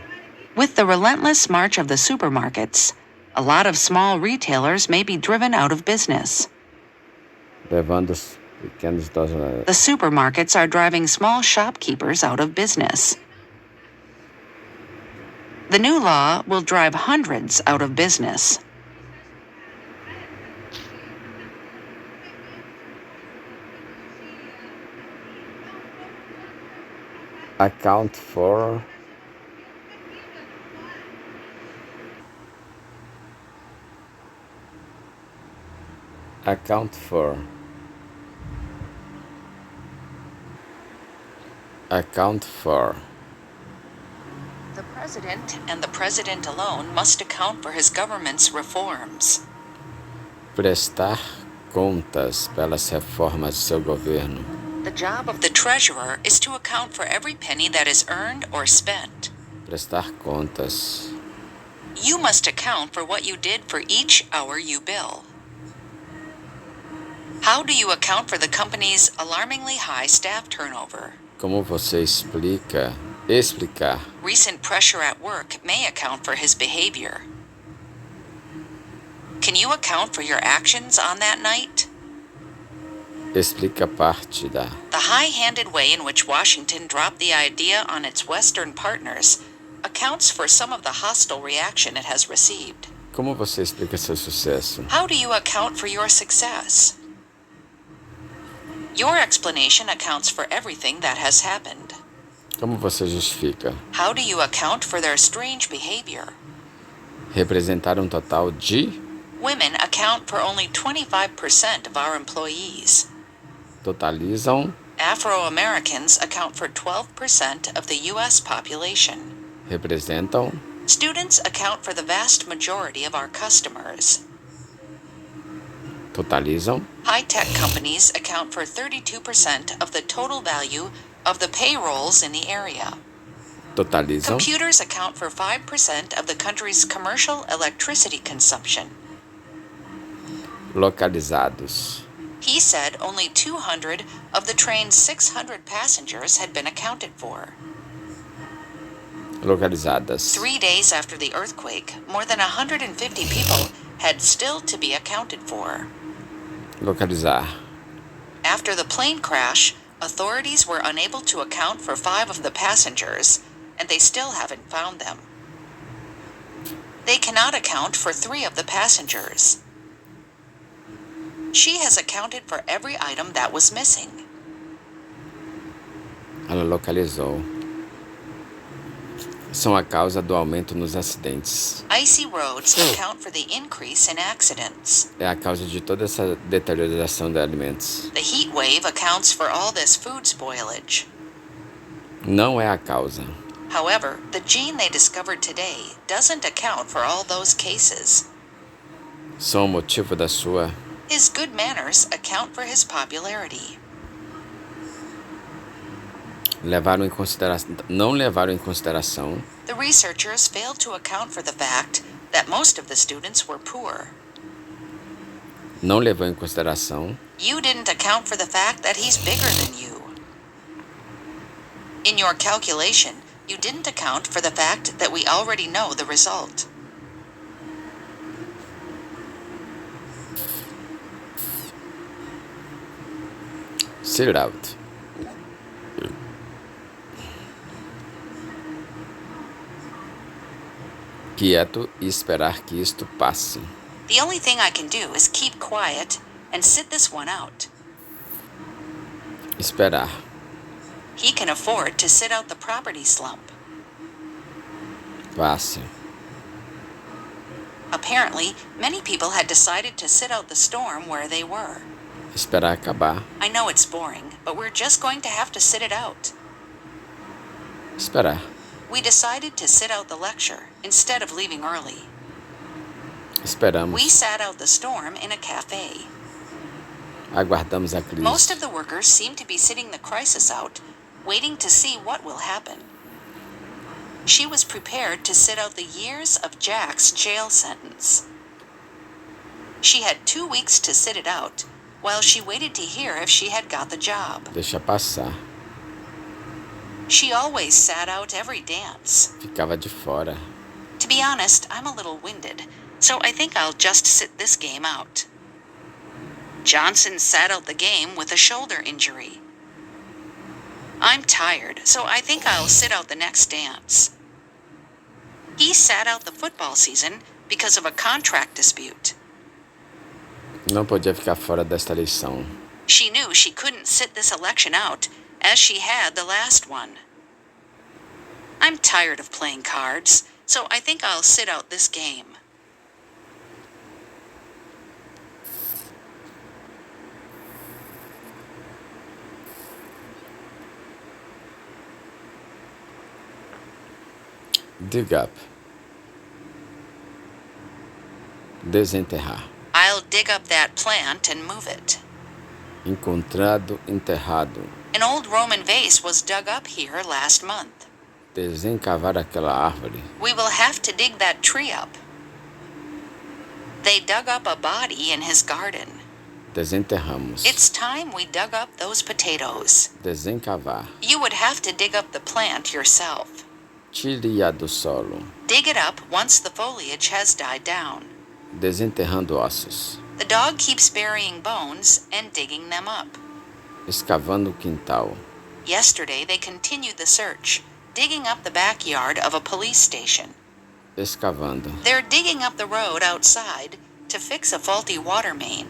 With the relentless march of the supermarkets, a lot of small retailers may be driven out of business. Levando os pequenos The supermarkets are driving small shopkeepers out of business. The new law will drive hundreds out of business. account for account for account for The president and the president alone must account for his government's reforms. prestar contas pelas reformas de seu governo. The job of the treasurer is to account for every penny that is earned or spent. Prestar contas. You must account for what you did for each hour you bill. How do you account for the company's alarmingly high staff turnover? Como você explicar Recent pressure at work may account for his behavior. Can you account for your actions on that night? explica parte da The high-handed way in which Washington dropped the idea on its Western partners accounts for some of the hostile reaction it has received. Como você explica seu sucesso? How do you account for your success? Your explanation accounts for everything that has happened. Como você justifica? How do you account for their strange behavior? Representar total de Women account for only 25% of our employees. totalizam Afro-Americans account for 12% of the U.S. population. representam Students account for the vast majority of our customers. totalizam High-tech companies account for 32% of the total value of the payrolls in the area. totalizam Computers account for 5% of the country's commercial electricity consumption. localizados. He said only 200 of the train's 600 passengers had been accounted for. Localizadas. 3 days after the earthquake, more than 150 people had still to be accounted for. Localizar. After the plane crash, authorities were unable to account for 5 of the passengers, and they still haven't found them. They cannot account for 3 of the passengers. She has accounted for every item that was missing. Ela localizou. são a causa do aumento nos acidentes. Icy roads account for the increase in accidents. É a causa de toda essa deterioração de alimentos. The heat wave accounts for all this food spoilage. Não é a causa. However, the gene they discovered today doesn't account for all those cases. São o motivo da sua. His good manners account for his popularity. Não levaram em consideração The researchers failed to account for the fact that most of the students were poor. não levou em consideração You didn't account for the fact that he's bigger than you. In your calculation, you didn't account for the fact that we already know the result. sit out. Quieto e esperar que isto passe. The only thing I can do is keep quiet and sit this one out. Esperar. He can afford to sit out the property slump. Passe. Apparently, many people had decided to sit out the storm where they were. Esperar acabar. I know it's boring, but we're just going to have to sit it out. Esperar. We decided to sit out the lecture instead of leaving early. Esperamos. We sat out the storm in a cafe. Aguardamos a crise. Most of the workers seem to be sitting the crisis out, waiting to see what will happen. She was prepared to sit out the years of Jack's jail sentence. She had 2 weeks to sit it out, while she waited to hear if she had got the job. Deixa passar. She always sat out every dance. Ficava de fora. To be honest, I'm a little winded, so I think I'll just sit this game out. Johnson sat out the game with a shoulder injury. I'm tired, so I think I'll sit out the next dance. He sat out the football season because of a contract dispute. Não podia ficar fora desta eleição. She knew she couldn't sit this election out, as she had the last one. I'm tired of playing cards, so I think I'll sit out this game. Dig up. Desenterrar. I'll dig up that plant and move it. Encontrado, enterrado. An old Roman vase was dug up here last month. Desencavar aquela árvore. We will have to dig that tree up. They dug up a body in his garden. Desenterramos. It's time we dug up those potatoes. Desencavar. You would have to dig up the plant yourself. Tire-a do solo. Dig it up once the foliage has died down. Desenterrando ossos. The dog keeps burying bones and digging them up. Escavando o quintal. Yesterday they continued the search, digging up the backyard of a police station. Escavando. They're digging up the road outside to fix a faulty water main.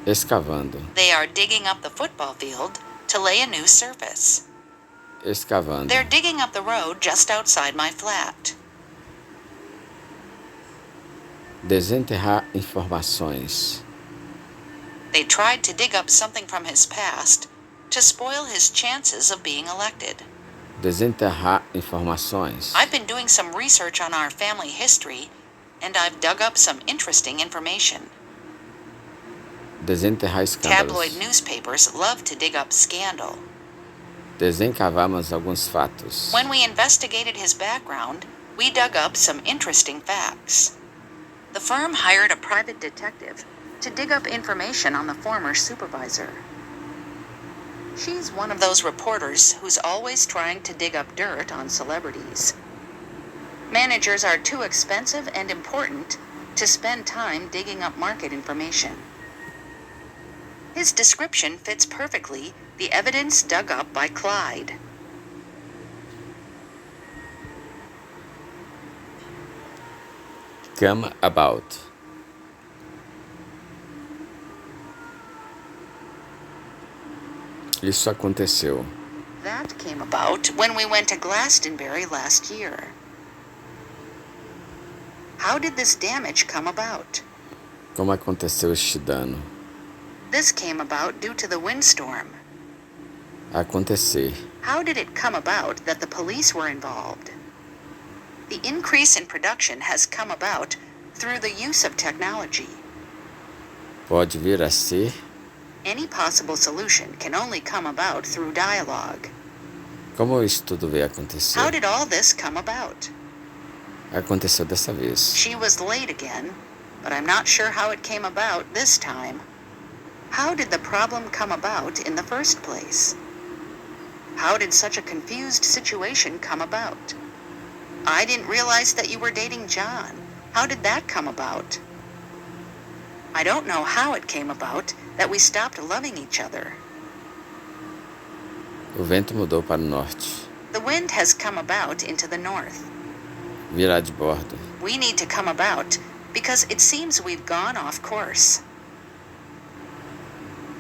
Escavando. They are digging up the football field to lay a new surface. Escavando. They're digging up the road just outside my flat. Desenterrar informações. They tried to dig up something from his past to spoil his chances of being elected. Desenterrar informações. I've been doing some research on our family history, and I've dug up some interesting information. Desenterrar escândalos. Tabloid newspapers love to dig up scandal. Desencavamos alguns fatos. When we investigated his background, we dug up some interesting facts. The firm hired a private detective to dig up information on the former supervisor. She's one of those reporters who's always trying to dig up dirt on celebrities. Managers are too expensive and important to spend time digging up market information. His description fits perfectly the evidence dug up by Clyde. Come about. Isso aconteceu. That came about when we went to Glastonbury last year. How did this damage come about? Como aconteceu este dano? This came about due to the windstorm. Acontecer. How did it come about that the police were involved? The increase in production has come about through the use of technology. Pode vir a ser. Any possible solution can only come about through dialogue. Como isso tudo veio acontecer? How did all this come about? Aconteceu dessa vez. She was late again, but I'm not sure how it came about this time. How did the problem come about in the first place? How did such a confused situation come about? I didn't realize that you were dating John. How did that come about? I don't know how it came about that we stopped loving each other. O vento mudou para o norte. The wind has come about into the north. Virar de bordo. We need to come about because it seems we've gone off course.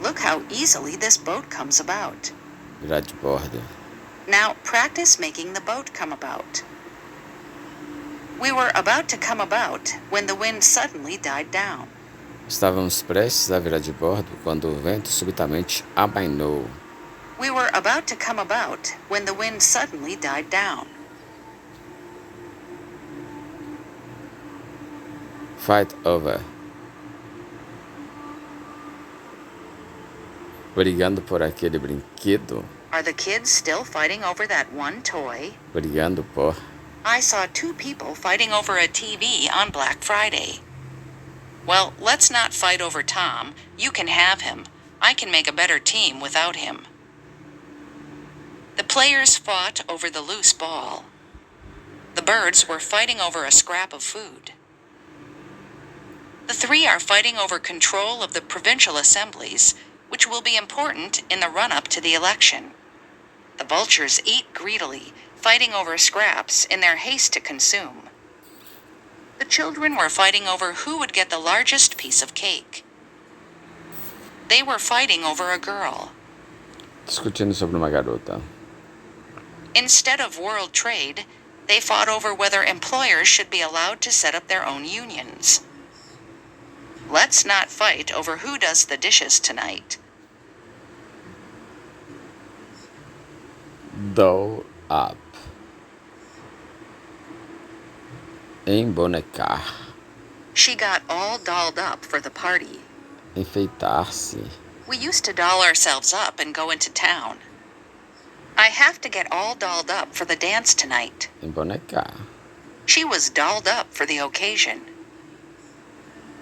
Look how easily this boat comes about. Virar de bordo. Now practice making the boat come about. We were about to come about when the wind suddenly died down. Estávamos prestes a virar de bordo quando o vento subitamente amainou. We were about to come about when the wind suddenly died down. Fight over. Brigando por aquele brinquedo. Are the kids still fighting over that one toy? Brigando por. I saw two people fighting over a TV on Black Friday. Well, let's not fight over Tom. You can have him. I can make a better team without him. The players fought over the loose ball. The birds were fighting over a scrap of food. The three are fighting over control of the provincial assemblies, which will be important in the run-up to the election. The vultures eat greedily, fighting over scraps in their haste to consume. The children were fighting over who would get the largest piece of cake. They were fighting over a girl. Discutindo sobre uma garota. Instead of world trade, they fought over whether employers should be allowed to set up their own unions. Let's not fight over who does the dishes tonight. Doll up. Embonecar. She got all dolled up for the party. Enfeitar-se. We used to doll ourselves up and go into town. I have to get all dolled up for the dance tonight. Embonecar. She was dolled up for the occasion.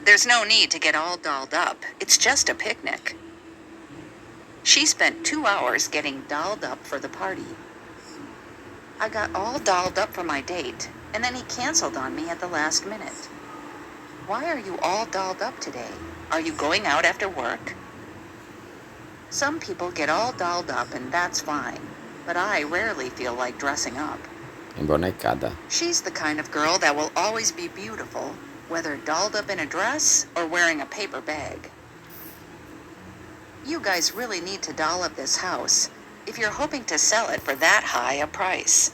There's no need to get all dolled up. It's just a picnic. She spent 2 hours getting dolled up for the party. I got all dolled up for my date, and then he canceled on me at the last minute. Why are you all dolled up today? Are you going out after work? Some people get all dolled up and that's fine, but I rarely feel like dressing up. Embonecada. She's the kind of girl that will always be beautiful, whether dolled up in a dress or wearing a paper bag. You guys really need to doll up this house if you're hoping to sell it for that high a price.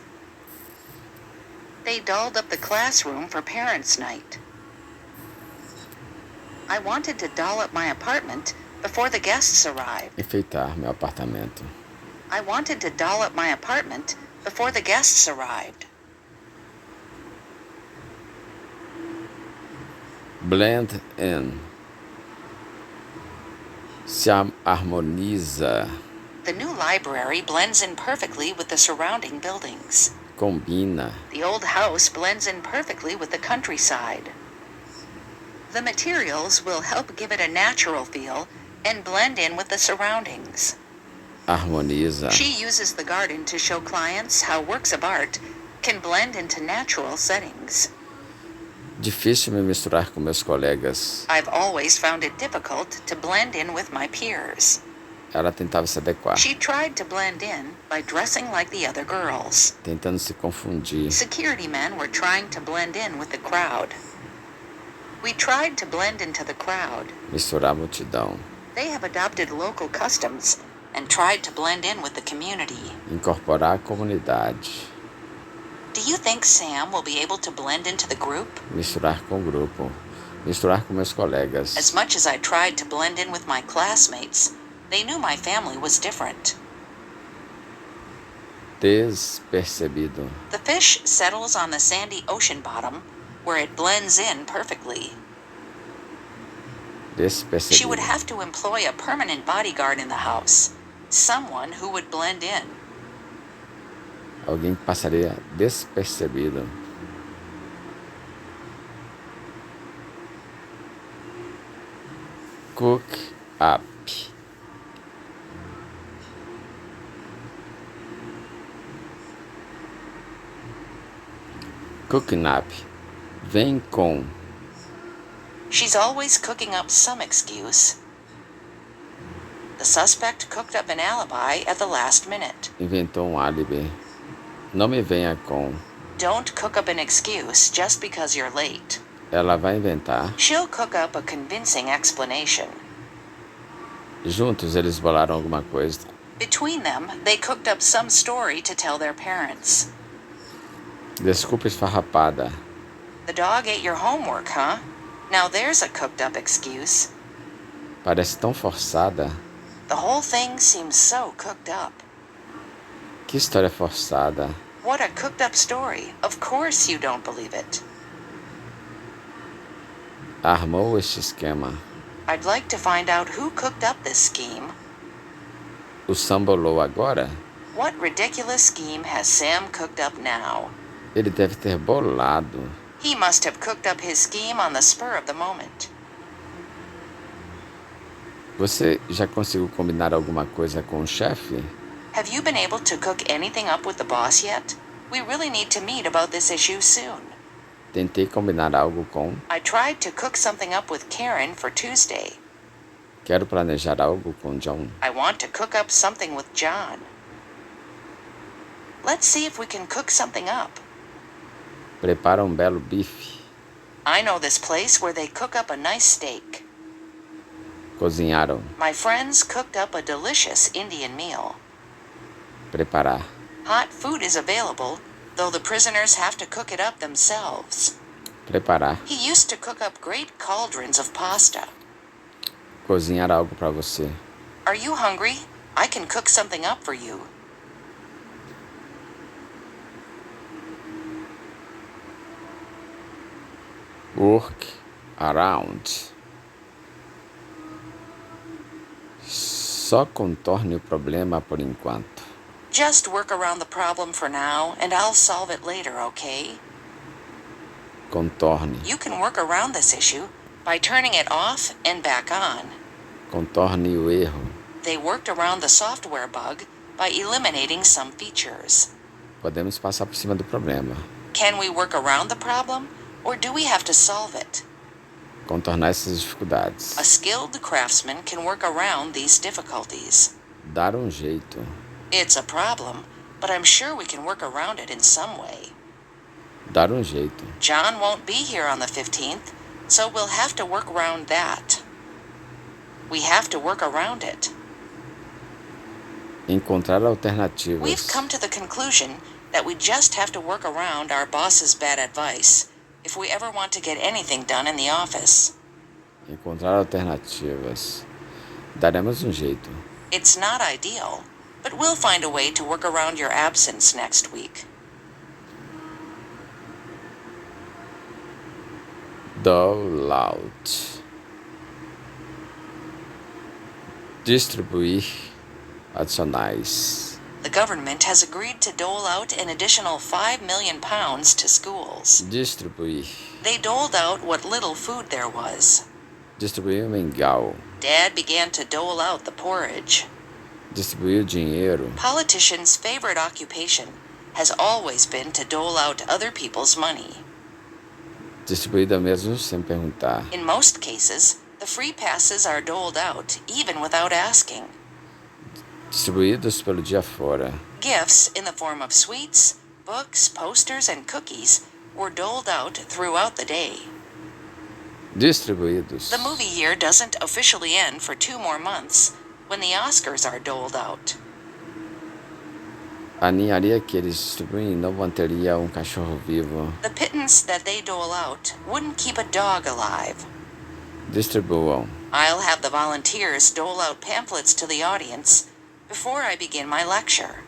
They dolled up the classroom for parents' night. I wanted to doll up my apartment before the guests arrived. Enfeitar meu apartamento. I wanted to doll up my apartment before the guests arrived. Blend in. Se harmoniza. The new library blends in perfectly with the surrounding buildings. Combina. The old house blends in perfectly with the countryside. The materials will help give it a natural feel and blend in with the surroundings. Harmoniza. She uses the garden to show clients how works of art can blend into natural settings. Difícil me misturar com meus colegas. I've always found it difficult to blend in with my peers. Ela tentava se adequar, She tried to blend in by dressing like the other girls. tentando se confundir. Security men were trying to blend in with the crowd. We tried to blend into the crowd. Misturar a multidão. They have adopted local customs and tried to blend in with the community. Incorporar a comunidade. Do you think Sam will be able to blend into the group? Misturar com o grupo. Misturar com meus colegas. As much as I tried to blend in with my classmates, they knew my family was different. Despercebido. The fish settles on the sandy ocean bottom, where it blends in perfectly. Despercebido. She would have to employ a permanent bodyguard in the house, someone who would blend in. Alguém que passaria despercebido. Cook up. Cooking up. Vem com. She's always cooking up some excuse. The suspect cooked up an alibi at the last minute. Inventou álibi. Não me venha com. Don't cook up an excuse just because you're late. Ela vai inventar. She'll cook up a convincing explanation. Juntos eles bolaram alguma coisa. Between them, they cooked up some story to tell their parents. Desculpa esfarrapada. The dog ate your homework, huh? Now there's a cooked up excuse. Parece tão forçada. The whole thing seems so cooked up. Que história forçada. What a cooked up story. Of course you don't believe it. Armou este esquema. I'd like to find out who cooked up this scheme. O Sam bolou agora? What ridiculous scheme has Sam cooked up now? Ele deve ter bolado. He must have cooked up his scheme on the spur of the moment. Você já conseguiu combinar alguma coisa com o chefe? Have you been able to cook anything up with the boss yet? We really need to meet about this issue soon. Tentei combinar algo com. I tried to cook something up with Karen for Tuesday. Quero planejar algo com John. I want to cook up something with John. Let's see if we can cook something up. Prepara belo bife. I know this place where they cook up a nice steak. Cozinharam. My friends cooked up a delicious Indian meal. Preparar. Hot food is available, though the prisoners have to cook it up themselves. Preparar. He used to cook up great cauldrons of pasta. Cozinhar algo para você. Are you hungry? I can cook something up for you. Work around. Só contorne o problema por enquanto. Just work around the problem for now, and I'll solve it later, okay? Contorne. You can work around this issue by turning it off and back on. Contorne o erro. They worked around the software bug by eliminating some features. Podemos passar por cima do problema. Can we work around the problem, or do we have to solve it? Contornar essas dificuldades. A skilled craftsman can work around these difficulties. Dar jeito. It's a problem, but I'm sure we can work around it in some way. Dar jeito. John won't be here on the 15th, so we'll have to work around that. We have to work around it. Encontrar alternativas. We've come to the conclusion that we just have to work around our boss's bad advice if we ever want to get anything done in the office. Encontrar alternativas. Daremos jeito. It's not ideal, but we'll find a way to work around your absence next week. Dole out. Distribuir adicionais. The government has agreed to dole out an additional £5 million to schools. Distribuir. They doled out what little food there was. Distribuir mingau. Dad began to dole out the porridge. Distribuir dinheiro. Politicians' favorite occupation has always been to dole out other people's money. Distribuída mesmo sem perguntar. In most cases, the free passes are doled out even without asking. Distribuídos pelo dia fora. Gifts in the form of sweets, books, posters, and cookies were doled out throughout the day. Distribuídos. The movie year doesn't officially end for 2 more months, when the Oscars are doled out. A ninharia que eles distribuem não manteria cachorro vivo. The pittance that they dole out wouldn't keep a dog alive. Distribuam. I'll have the volunteers dole out pamphlets to the audience before I begin my lecture.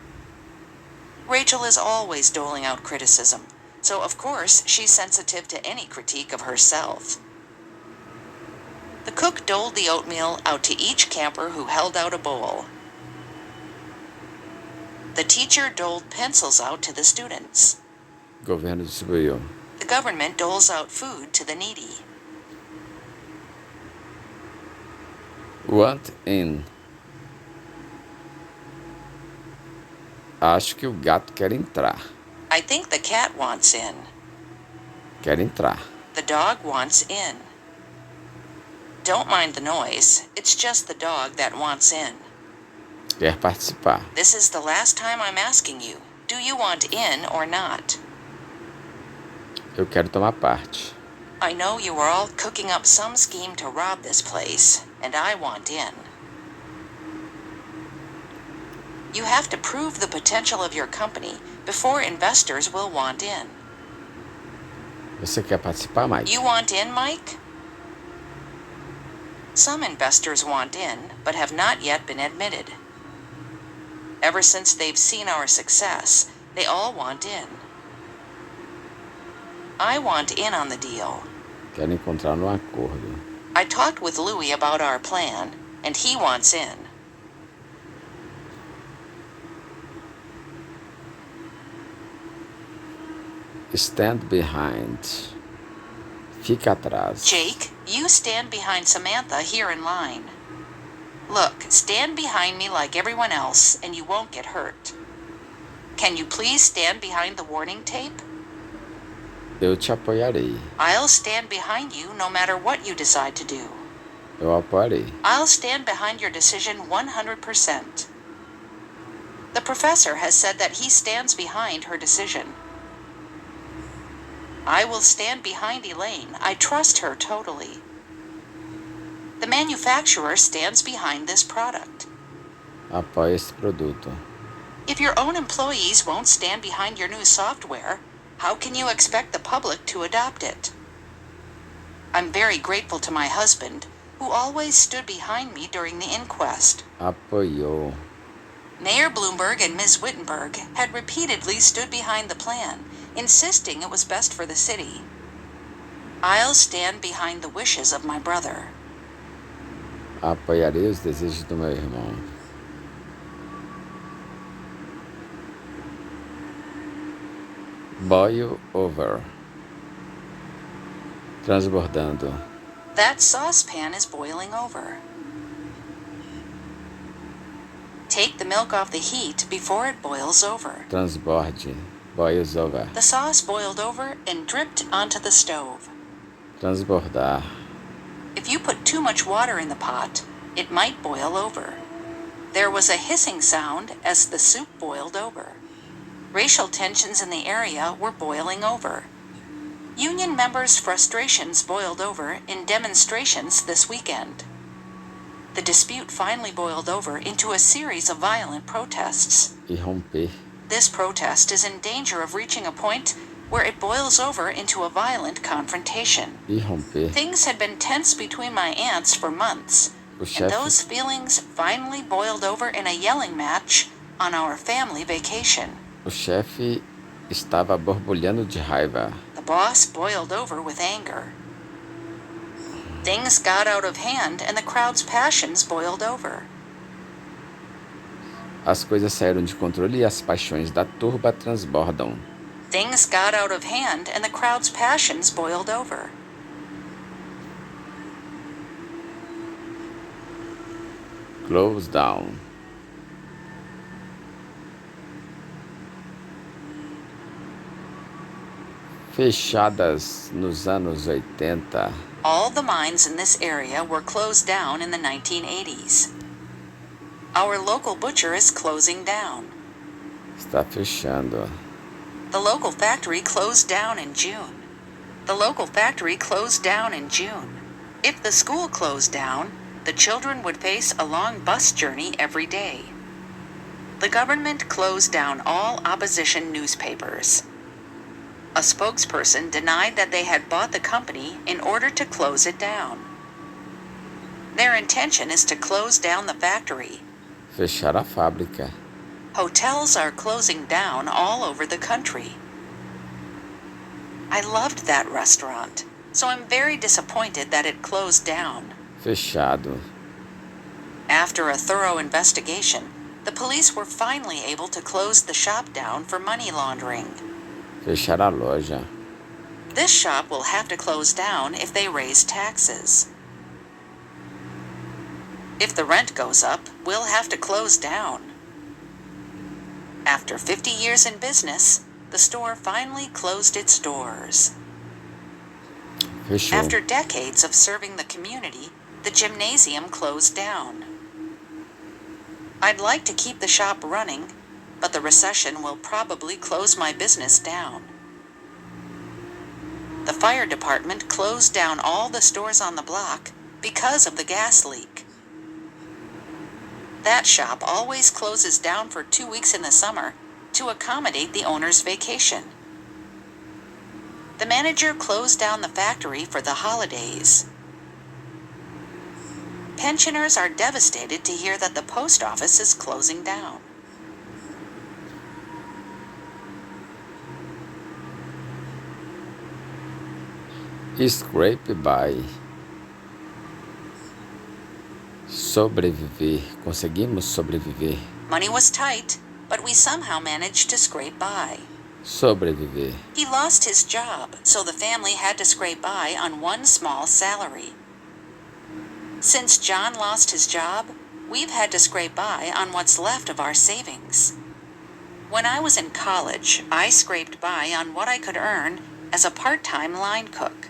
Rachel is always doling out criticism, so of course she's sensitive to any critique of herself. The cook doled the oatmeal out to each camper who held out a bowl. The teacher doled pencils out to the students. Governo distribuiu. The government doles out food to the needy. Want in. Acho que o gato quer entrar. I think the cat wants in. Quer entrar. The dog wants in. Don't mind the noise, it's just the dog that wants in. Quer participar. This is the last time I'm asking you, do you want in or not? Eu quero tomar parte. I know you are all cooking up some scheme to rob this place, and I want in. You have to prove the potential of your company before investors will want in. Você quer participar, Mike? You want in, Mike? Some investors want in, but have not yet been admitted. Ever since they've seen our success, they all want in. I want in on the deal. Quero encontrar um acordo. I talked with Louis about our plan, and he wants in. Stand behind. Fica atrás. Jake, you stand behind Samantha here in line. Look, stand behind me like everyone else, and you won't get hurt. Can you please stand behind the warning tape? Eu te apoiarei. I'll stand behind you no matter what you decide to do. Eu apoiarei. I'll stand behind your decision 100%. The professor has said that he stands behind her decision. I will stand behind Elaine. I trust her totally. The manufacturer stands behind this product. Apoia esse produto. If your own employees won't stand behind your new software, how can you expect the public to adopt it? I'm very grateful to my husband, who always stood behind me during the inquest. Apoiou. Mayor Bloomberg and Ms. Wittenberg had repeatedly stood behind the plan, insisting it was best for the city. I'll stand behind the wishes of my brother. Apoiarei os desejos do meu irmão. Boil over. Transbordando. That saucepan is boiling over. Take the milk off the heat before it boils over. Transborde. Boils over. The sauce boiled over and dripped onto the stove. Transbordar. If you put too much water in the pot, it might boil over. There was a hissing sound as the soup boiled over. Racial tensions in the area were boiling over. Union members' frustrations boiled over in demonstrations this weekend. The dispute finally boiled over into a series of violent protests. Irromper. This protest is in danger of reaching a point where it boils over into a violent confrontation. Irromper. Things had been tense between my aunts for months, and those feelings finally boiled over in a yelling match on our family vacation. O chefe estava borbulhando de raiva. The boss boiled over with anger. Things got out of hand and the crowd's passions boiled over. As coisas saíram de controle e as paixões da turba transbordam. Things got out of hand and the crowd's passions boiled over. Close down. Fechadas nos anos 80. All the mines in this area were closed down in the 1980s. Our local butcher is closing down. Está fechando. The local factory closed down in June. The local factory closed down in June. If the school closed down, The children would face a long bus journey every day. The government closed down all opposition newspapers. A spokesperson denied that they had bought the company in order to close it down. Their intention is to close down the factory. Fechar a fábrica. Hotels are closing down all over the country. I loved that restaurant, so I'm very disappointed that it closed down. Fechado. After a thorough investigation, the police were finally able to close the shop down for money laundering. Fechar a loja. This shop will have to close down if they raise taxes. If the rent goes up, we'll have to close down. After 50 years in business, the store finally closed its doors. Fechou. After decades of serving the community, the gymnasium closed down. I'd like to keep the shop running, but the recession will probably close my business down. The fire department closed down all the stores on the block because of the gas leak. That shop always closes down for 2 weeks in the summer to accommodate the owner's vacation. The manager closed down the factory for the holidays. Pensioners are devastated to hear that the post office is closing down. Scrape by. Sobreviver. Conseguimos sobreviver. Money was tight, but we somehow managed to scrape by. Sobreviver. He lost his job, so the family had to scrape by on one small salary. Since John lost his job, we've had to scrape by on what's left of our savings. When I was in college, I scraped by on what I could earn as a part-time line cook.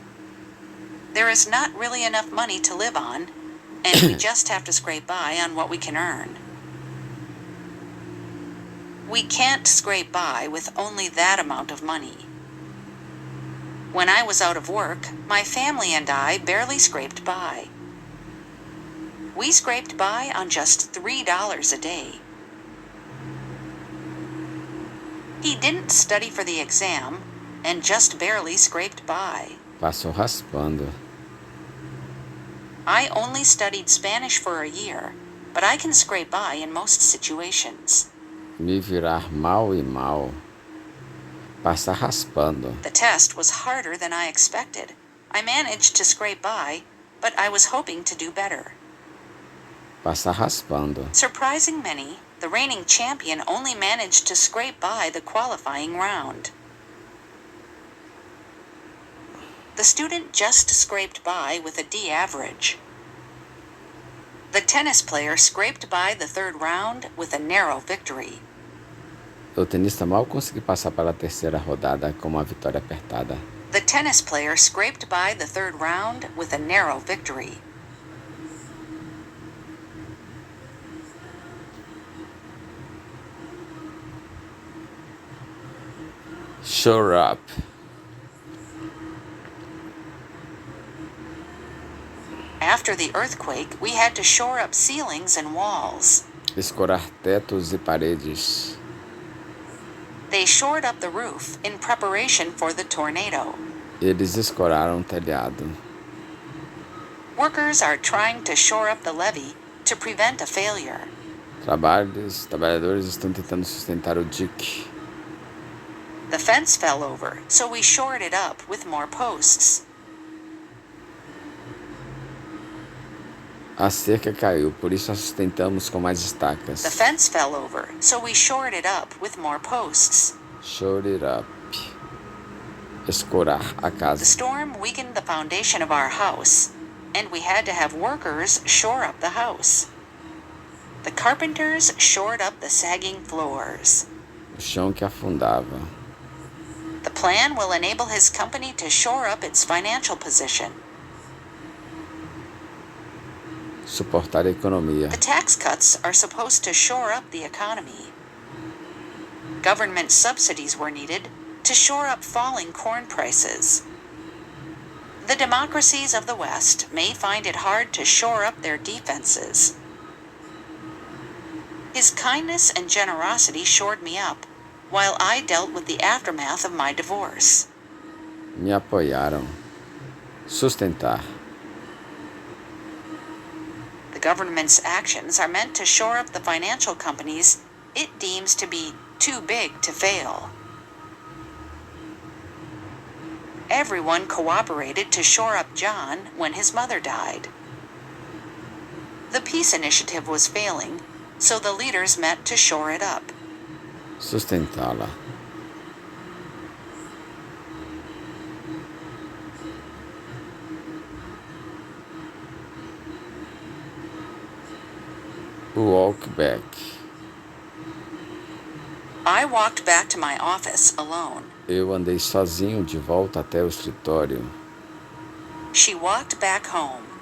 There is not really enough money to live on, and we just have to scrape by on what we can earn. We can't scrape by with only that amount of money. When I was out of work, my family and I barely scraped by. We scraped by on just $3 a day. He didn't study for the exam and just barely scraped by. Passou raspando. I only studied Spanish for a year, but I can scrape by in most situations. Me virar mal e mal. Passar raspando. The test was harder than I expected. I managed to scrape by, but I was hoping to do better. Passar raspando. Surprising many, the reigning champion only managed to scrape by the qualifying round. The student just scraped by with a D average. The tennis player scraped by the third round with a narrow victory. O tenista mal conseguiu passar para a terceira rodada com uma vitória apertada. The tennis player scraped by the third round with a narrow victory. Shore up. After the earthquake, we had to shore up ceilings and walls. Escorar tetos e paredes. They shored up the roof in preparation for the tornado. Eles escoraram o telhado. Workers are trying to shore up the levee to prevent a failure. Trabalhadores estão tentando sustentar o dique. The fence fell over, so we shored it up with more posts. A cerca caiu, por isso a sustentamos com mais estacas. The fence fell over, so we shored it up with more posts. Shore it up. Escorar a The casa. storm weakened the foundation of our house, and we had to have workers shore up the house. The carpenters shored up the sagging floors. O chão que afundava. The plan will enable his company to shore up its financial position. Suportar a economia. The tax cuts are supposed to shore up the economy. Government subsidies were needed to shore up falling corn prices. The democracies of the West may find it hard to shore up their defenses. His kindness and generosity shored me up, while I dealt with the aftermath of my divorce. Me apoiaram. Sustentar. The government's actions are meant to shore up the financial companies it deems to be too big to fail. Everyone cooperated to shore up John when his mother died. The peace initiative was failing, so the leaders met to shore it up. Sustentá-la. Walk back. I walked back to my office alone. Eu andei sozinho de volta até o escritório. She walked back home.